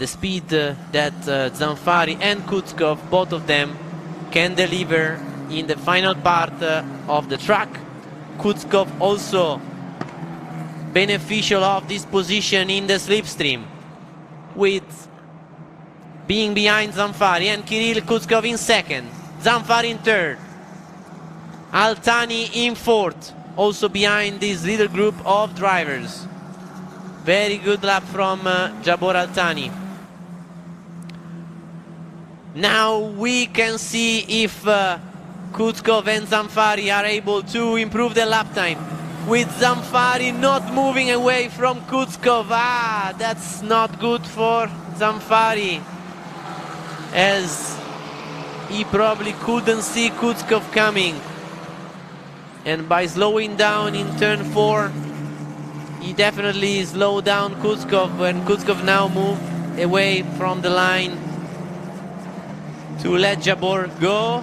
speed that Zanfari and Kutskov, both of them, can deliver in the final part of the track. Kutskov also beneficial of this position in the slipstream, with being behind Zanfari, and Kirill Kutskov in second, Zanfari in third, Altani in fourth, also behind this little group of drivers. Very good lap from Jabor Altani. Now we can see if Kutskov and Zanfari are able to improve the lap time, with Zanfari not moving away from Kutskov. That's not good for Zanfari, as he probably couldn't see Kutskov coming, and by slowing down in turn 4 he definitely slowed down Kutskov, and Kutskov now moved away from the line to let Jabor go.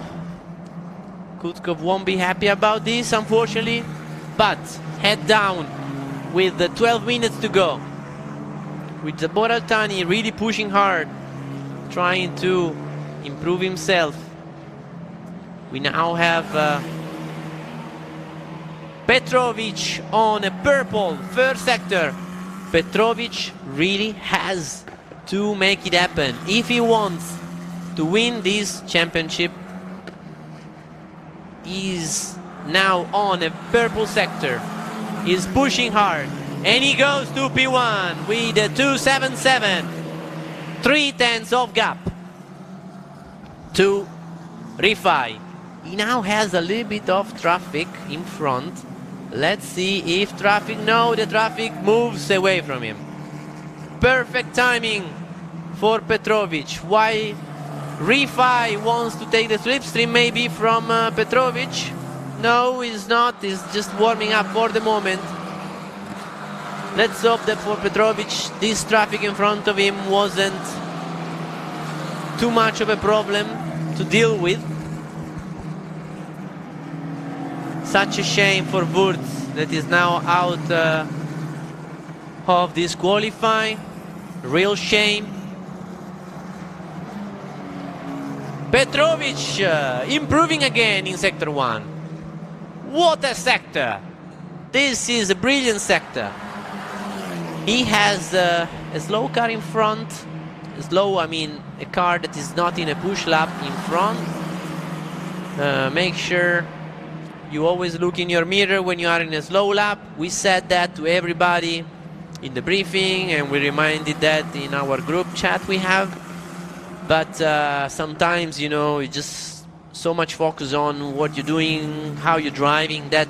Kutskov won't be happy about this, unfortunately, but head down with the 12 minutes to go, with Jabor Altani really pushing hard, trying to improve himself. We now have Petrovic on a purple first sector. Petrovic really has to make it happen if he wants to win this championship. He's now on a purple sector. He's pushing hard, and he goes to P1 with a 2.77, 3/10 of gap to Rifai. He now has a little bit of traffic in front. Let's see if traffic, no, the traffic moves away from him. Perfect timing for Petrovic. Why Rifai wants to take the slipstream maybe from Petrovic? No, he's not. He's just warming up for the moment. Let's hope that for Petrovic this traffic in front of him wasn't too much of a problem to deal with. Such a shame for Wurz, that is now out of this qualifying. Real shame. Petrovic improving again in sector 1. What a sector! This is a brilliant sector. He has a slow car in front. Slow, I mean a car that is not in a push lap in front. Make sure you always look in your mirror when you are in a slow lap. We said that to everybody in the briefing, and we reminded that in our group chat we have. But sometimes, you know, you just so much focus on what you're doing, how you're driving, that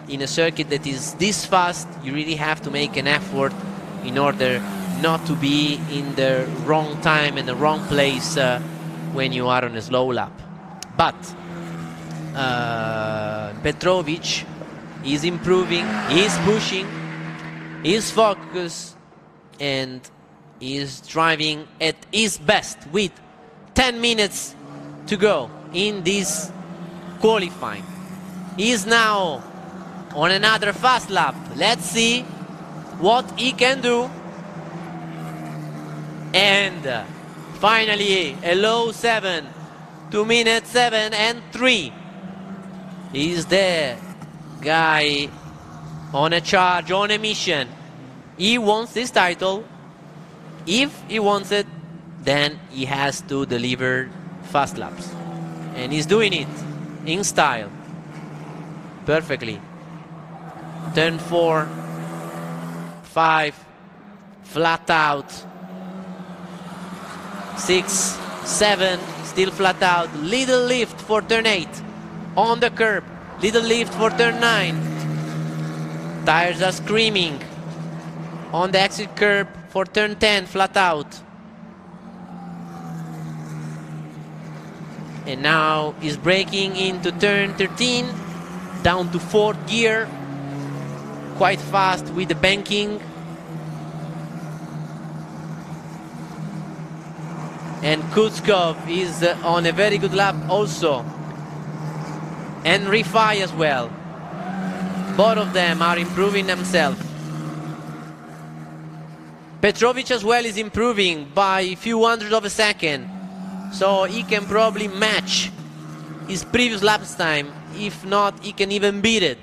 in a circuit that is this fast, you really have to make an effort in order not to be in the wrong time and the wrong place when you are on a slow lap. But Petrovic is improving, he's pushing, he's focused, and is driving at his best with 10 minutes to go in this qualifying. He is now on another fast lap. Let's see what he can do. And finally a low 7, 2 minutes 7 and 3. He's the guy on a charge, on a mission. He wants this title. If he wants it, then he has to deliver fast laps. And he's doing it in style. Perfectly. Turn 4, 5, flat out. 6, 7, still flat out. Little lift for turn 8. On the curb. Little lift for turn 9. Tires are screaming. On the exit curb for turn 10, flat out. And now he's braking into turn 13, down to 4th gear. Quite fast with the banking. And Kutskov is on a very good lap also. And Rifai as well. Both of them are improving themselves. Petrovic as well is improving by a few hundredths of a second. So he can probably match his previous laps time. If not, he can even beat it.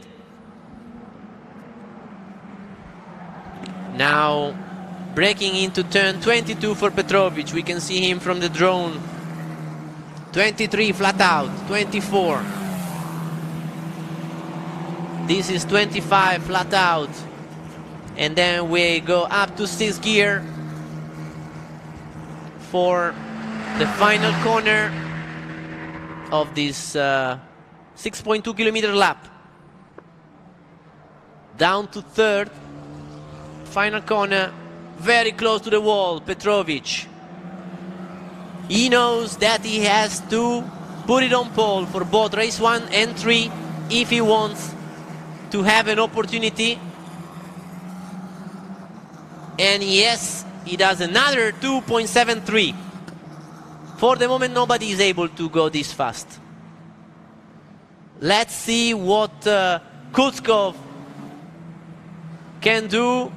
Now braking into turn 22 for Petrovic. We can see him from the drone. 23 flat out, 24. This is 25 flat out. And then we go up to 6th gear for the final corner of this 6.2 kilometer lap. Down to 3rd. Final corner, very close to the wall, Petrovic. He knows that he has to put it on pole for both race 1 and 3 if he wants to have an opportunity. And yes, he does another 2.73. For the moment, nobody is able to go this fast. Let's see what Kutskov can do.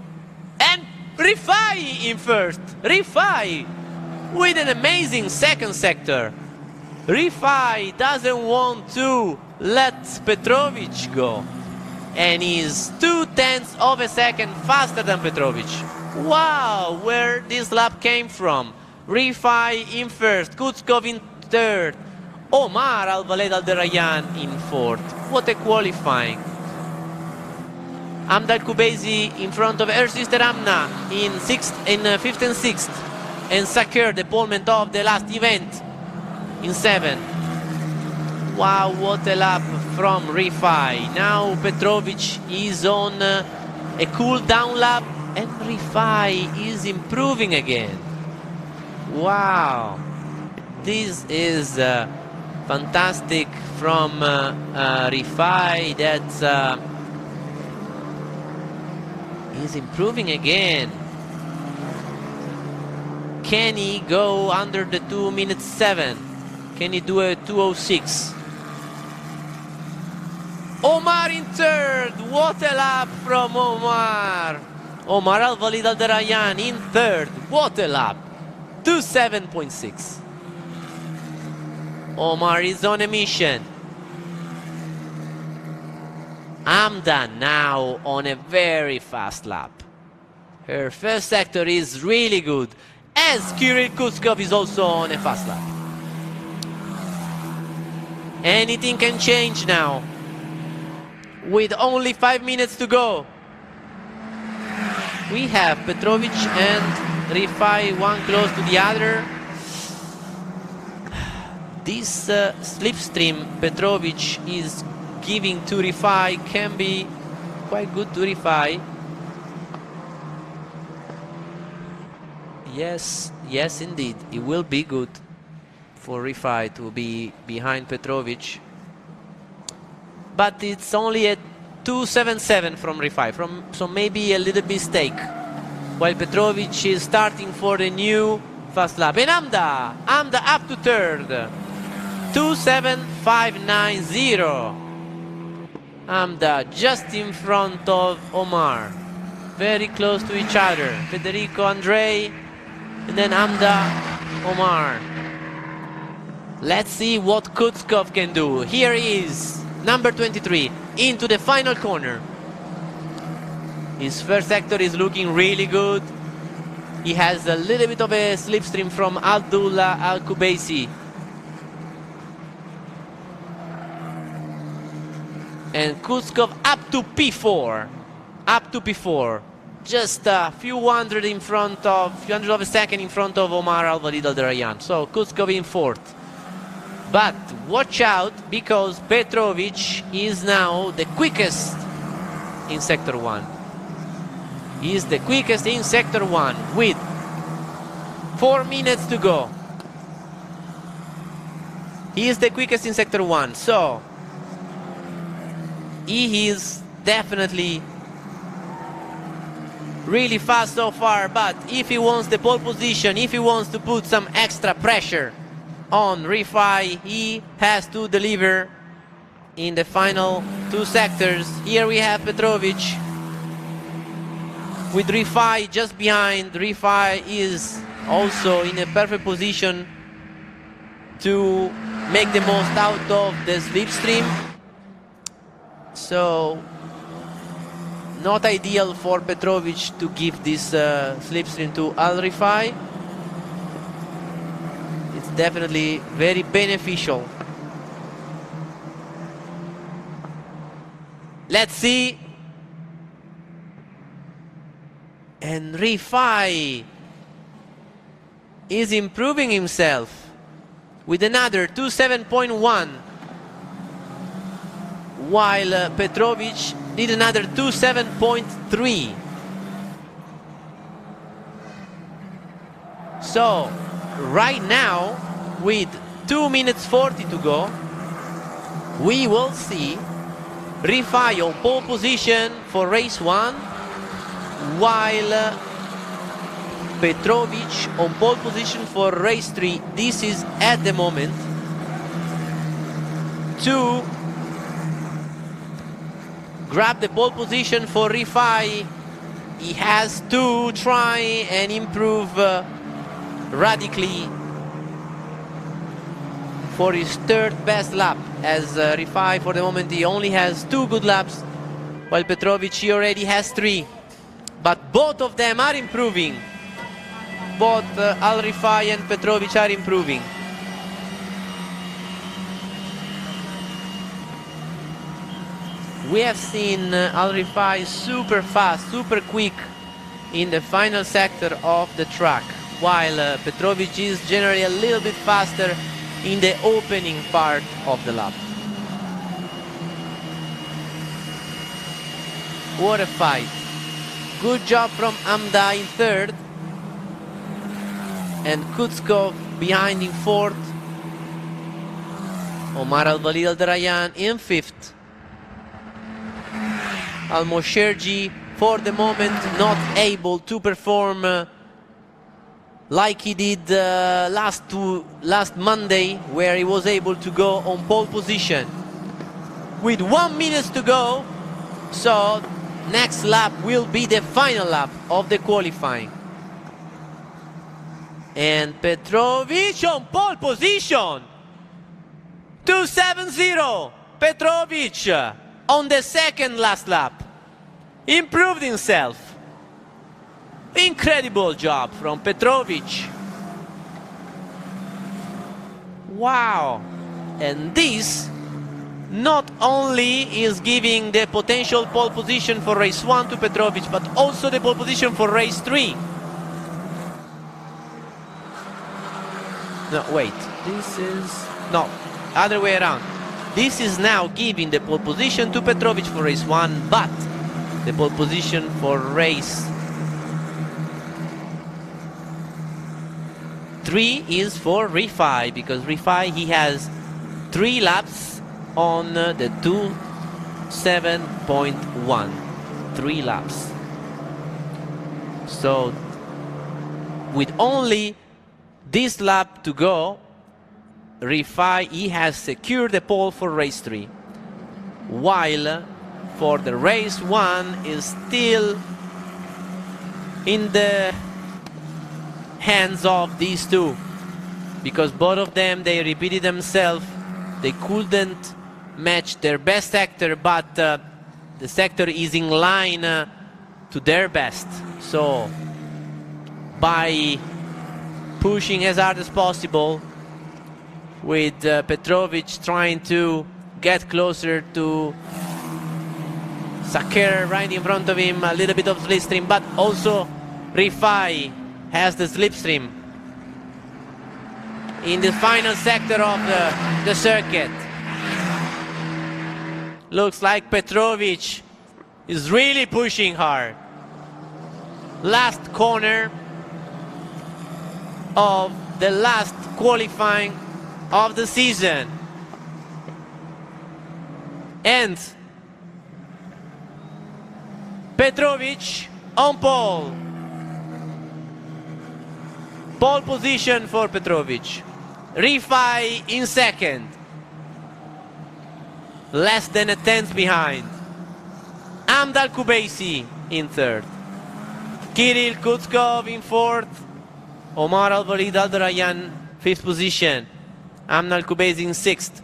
And Rifai in first. Rifai with an amazing second sector. Rifai doesn't want to let Petrovic go. And he's 0.2 of a second faster than Petrovic. Wow, where this lap came from. Rifai in first, Kutskov in third, Omar Alvalade Alderrayan in fourth. What a qualifying. Amda Al-Kubaisi in front of her sister Amna in 5th and 6th. And Sakir, the polement of the last event, in 7th. Wow, what a lap from Rifai. Now Petrovic is on a cool down lap and Rifai is improving again. Wow, this is fantastic from Rifai that is improving again. Can he go under the 2 minutes 7? Can he do a 2:06? Omar in third. What a lap from Omar. Omar Alvalade Alderrayan in third. What a lap. 2:07.6. Omar is on a mission. Amda now on a very fast lap. Her first sector is really good, as Kirill Kutskov is also on a fast lap. Anything can change now. With only 5 minutes to go. We have Petrovic and Rifai, one close to the other. This slipstream Petrovic is giving to Rifai can be quite good to Rifai. Yes, yes indeed, it will be good for Rifai to be behind Petrovic. But it's only a 2:77 from Rifai, so maybe a little mistake. While Petrovic is starting for the new fast lap. And Amda up to third. 2:75.90. Amda just in front of Omar. Very close to each other. Federico Andrei, and then Amda, Omar. Let's see what Kutskov can do. Here he is, number 23, into the final corner. His first sector is looking really good. He has a little bit of a slipstream from Abdullah Al-Kubaisi. And Kuskov up to P4. Up to P4. Just a few hundred of a second in front of Omar Al-Walid Al-Darayan. So Kuskov in fourth. But watch out, because Petrovic is now the quickest in Sector 1. He is the quickest in Sector 1 with 4 minutes to go. He is the quickest in Sector 1, so he is definitely really fast so far, but if he wants the pole position, if he wants to put some extra pressure on Rifai, he has to deliver in the final 2 sectors. Here we have Petrovic with Rifai just behind. Rifai is also in a perfect position to make the most out of the slipstream. So not ideal for Petrovic to give this slipstream to Al Rifai. It's definitely very beneficial. Let's see. And Rifai is improving himself with another 27.1, while Petrovic did another 27.3. So right now, with 2 minutes 40 to go, we will see Rifai on pole position for race 1, while Petrovic on pole position for race 3. This is at the moment to grab the pole position for Rifai. He has to try and improve radically for his 3rd best lap, as Rifai for the moment he only has 2 good laps, while Petrovic he already has 3. But both of them are improving. Both Al Rifai and Petrovic are improving. We have seen Al Rifai super fast, super quick in the final sector of the track, while Petrovic is generally a little bit faster in the opening part of the lap. What a fight. Good job from Amda in 3rd, and Kutskov behind in 4th. Omar Al-Walid Al-Darayan in 5th. Al-Mosherji for the moment not able to perform like he did last Monday, where he was able to go on pole position with 1 minute to go. So next lap will be the final lap of the qualifying. And Petrovic on pole position. 2.70. Petrovic on the 2nd last lap. Improved himself. Incredible job from Petrovic. Wow. And this not only is giving the potential pole position for race 1 to Petrovic, but also the pole position for race 3. No, wait. This is... no, other way around. This is now giving the pole position to Petrovic for race 1, but the pole position for race 3 is for Rifai, because Rifai, he has 3 laps on the 2.7.1. 3 laps. So with only this lap to go, Rifai, he has secured the pole for race 3, while for the race 1 is still in the hands of these two, because both of them, they repeated themselves. They couldn't match their best sector, but the sector is in line to their best. So by pushing as hard as possible, with Petrovic trying to get closer to Sakir right in front of him, a little bit of slipstream, but also Rifai has the slipstream in the final sector of the circuit. Looks like Petrovic is really pushing hard. Last corner of the last qualifying of the season. And Petrovic on pole. Pole position for Petrovic. Rifai in second. Less than a tenth behind. Hamd Al-Kubaisi in third. Kirill Kutskov in fourth. Omar Al-Walid Al-Darayan, fifth position. Hamd Al-Kubaisi in sixth.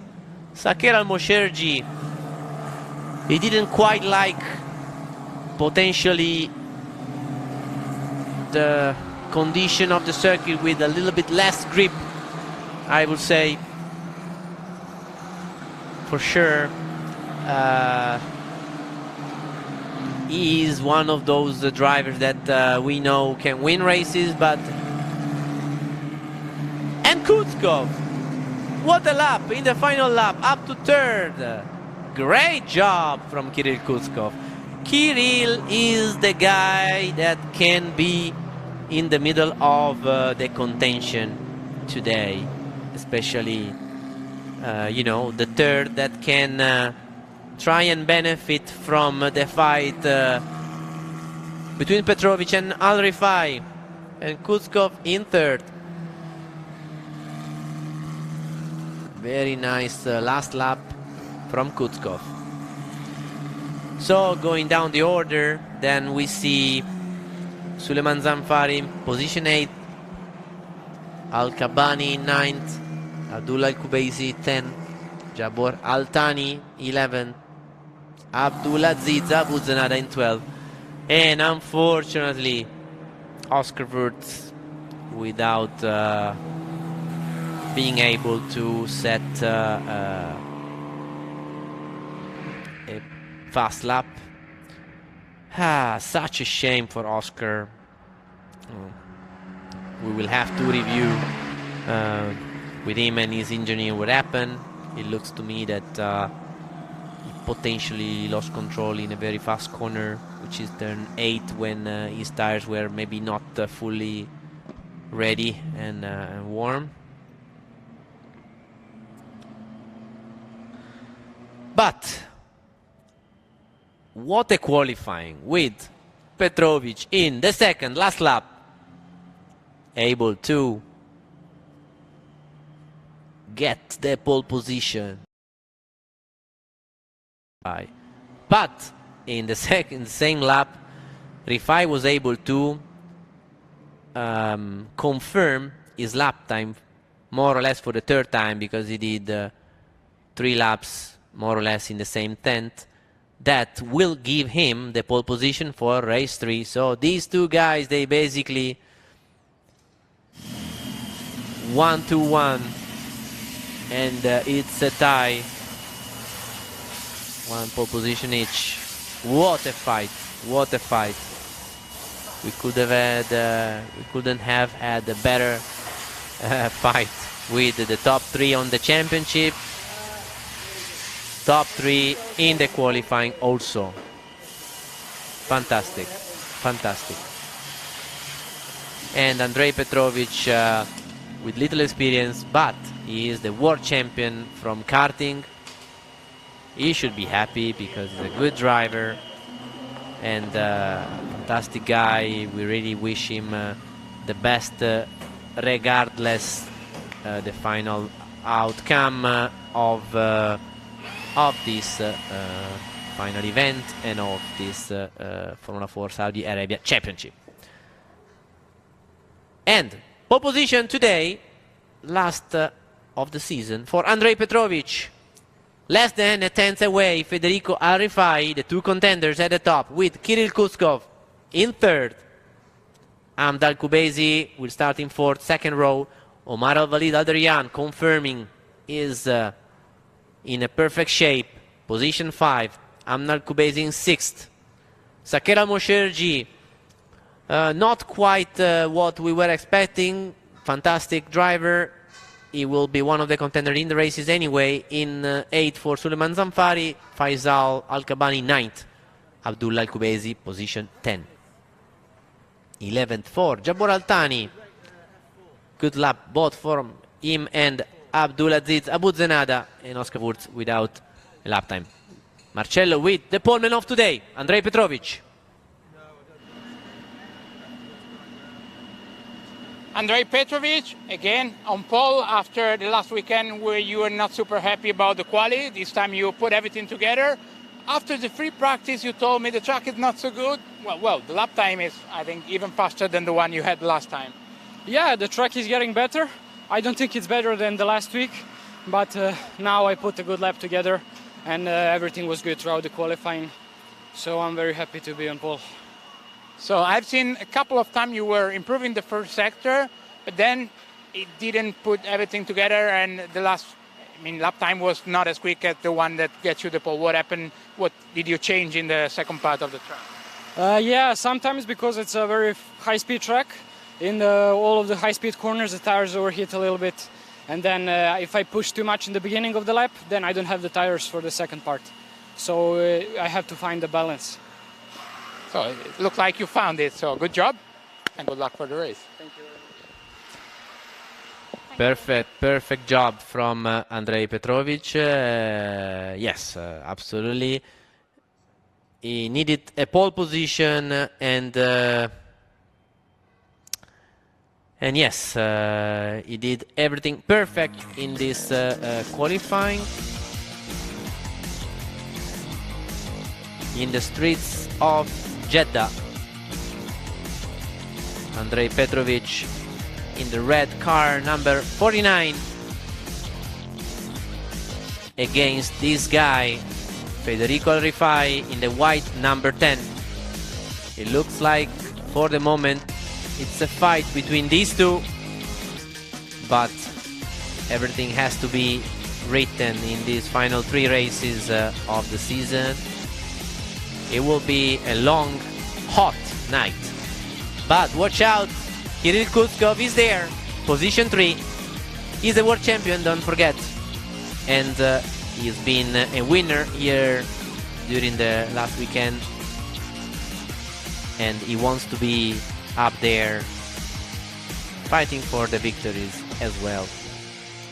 Sakir Al-Mosherji, he didn't quite like potentially the condition of the circuit with a little bit less grip, I would say. For sure, he is one of those drivers that we know can win races, but... And Kutskov, what a lap in the final lap, up to third. Great job from Kirill Kutskov. Kirill is the guy that can be in the middle of the contention today, especially you know, the third that can try and benefit from the fight between Petrovic and Al-Rifai, and Kutskov in third. Very nice last lap from Kutskov. So going down the order, then we see Suleiman Zamfari position 8, Al-Kabani 9th, Abdullah Al-Kubaisi 10th, Jabor Al-Thani 11th, Abdullah Ziza Buzanada in 12th, and unfortunately Oscar Wurz without being able to set a fast lap. Such a shame for Oscar. We will have to review with him and his engineer what happened. It looks to me that he potentially lost control in a very fast corner, which is turn 8, when his tires were maybe not fully ready and warm. But what a qualifying with Petrovic in the second last lap, able to get the pole position. But in the same lap, Rifai was able to confirm his lap time more or less for the third time, because he did 3 laps more or less in the same tent. That will give him the pole position for race 3. So these two guys, they basically 1-1, and it's a tie, 1 pole position each. What a fight! What a fight! We could have had, we couldn't have had a better fight with the top 3 on the championship. Top 3 in the qualifying also. Fantastic, fantastic. And Andrei Petrovic with little experience, but he is the world champion from karting. He should be happy because he's a good driver and fantastic guy. We really wish him the best regardless the final outcome of this final event and of this Formula 4 Saudi Arabia Championship. And pole position today, last of the season, for Andrei Petrovic. Less than a tenth away, Federico Al-Rifai, the 2 contenders at the top, with Kirill Kutskov in third. Hamd Al-Kubaisi will start in fourth, second row. Omar Al-Walid Al-Daryan confirming is in a perfect shape. Position 5. Hamd Al-Kubaisi in sixth. Saker Al-Mosherji, not quite what we were expecting. Fantastic driver. He will be one of the contenders in the races anyway. In 8th for Suleiman Zanfari. Faisal Al-Kabani 9th. Abdullah Al-Kubaisi position 10. 11th for Jabor Al-Thani. Good lap both from him and Abdulaziz Abu Zenada, and Oscar Wurz without a lap time. Marcello with the poleman of today, Andrei Petrovic. Andrei Petrovic, again on pole after the last weekend where you were not super happy about the quali. This time you put everything together. After the free practice, you told me the track is not so good. Well, the lap time is, I think, even faster than the one you had last time. Yeah, the track is getting better. I don't think it's better than the last week, but now I put a good lap together and everything was good throughout the qualifying. So I'm very happy to be on pole. So I've seen a couple of times you were improving the first sector, but then it didn't put everything together, and the last, lap time was not as quick as the one that gets you the pole. What happened? What did you change in the second part of the track? Yeah, sometimes because it's a very high-speed track. In all of the high-speed corners, the tires overheat a little bit. And then if I push too much in the beginning of the lap, then I don't have the tires for the second part. So I have to find the balance. So it looked like you found it. So good job and good luck for the race. Thank you. Perfect job from Andrei Petrovic. Yes, absolutely. He needed a pole position, and yes, he did everything perfect in this qualifying. In the streets of Jeddah, Andrei Petrovic in the red car number 49 against this guy Federico Rifai in the white number 10. It looks like for the moment it's a fight between these two, but everything has to be written in these final 3 races of the season. It will be a long, hot night. But watch out, Kirill Kuskov is there, position 3. He's the world champion, don't forget. And he's been a winner here during the last weekend. And he wants to be up there fighting for the victories as well.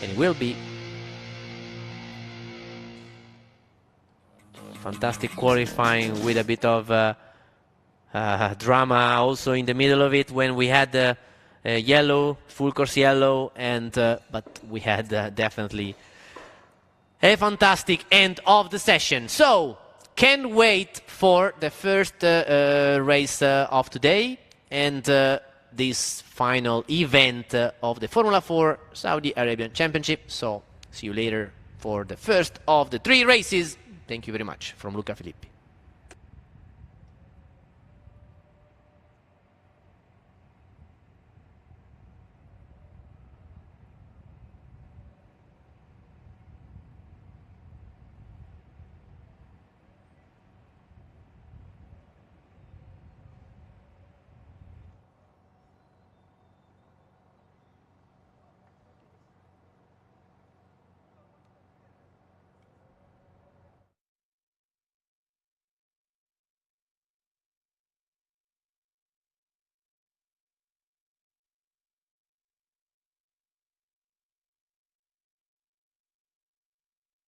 And he will be. Fantastic qualifying with a bit of drama also in the middle of it when we had yellow, full course yellow, and but we had definitely a fantastic end of the session. So can't wait for the first race of today and this final event of the Formula 4 Saudi Arabian Championship. So see you later for the first of the 3 races. Thank you very much from Luca Filippi.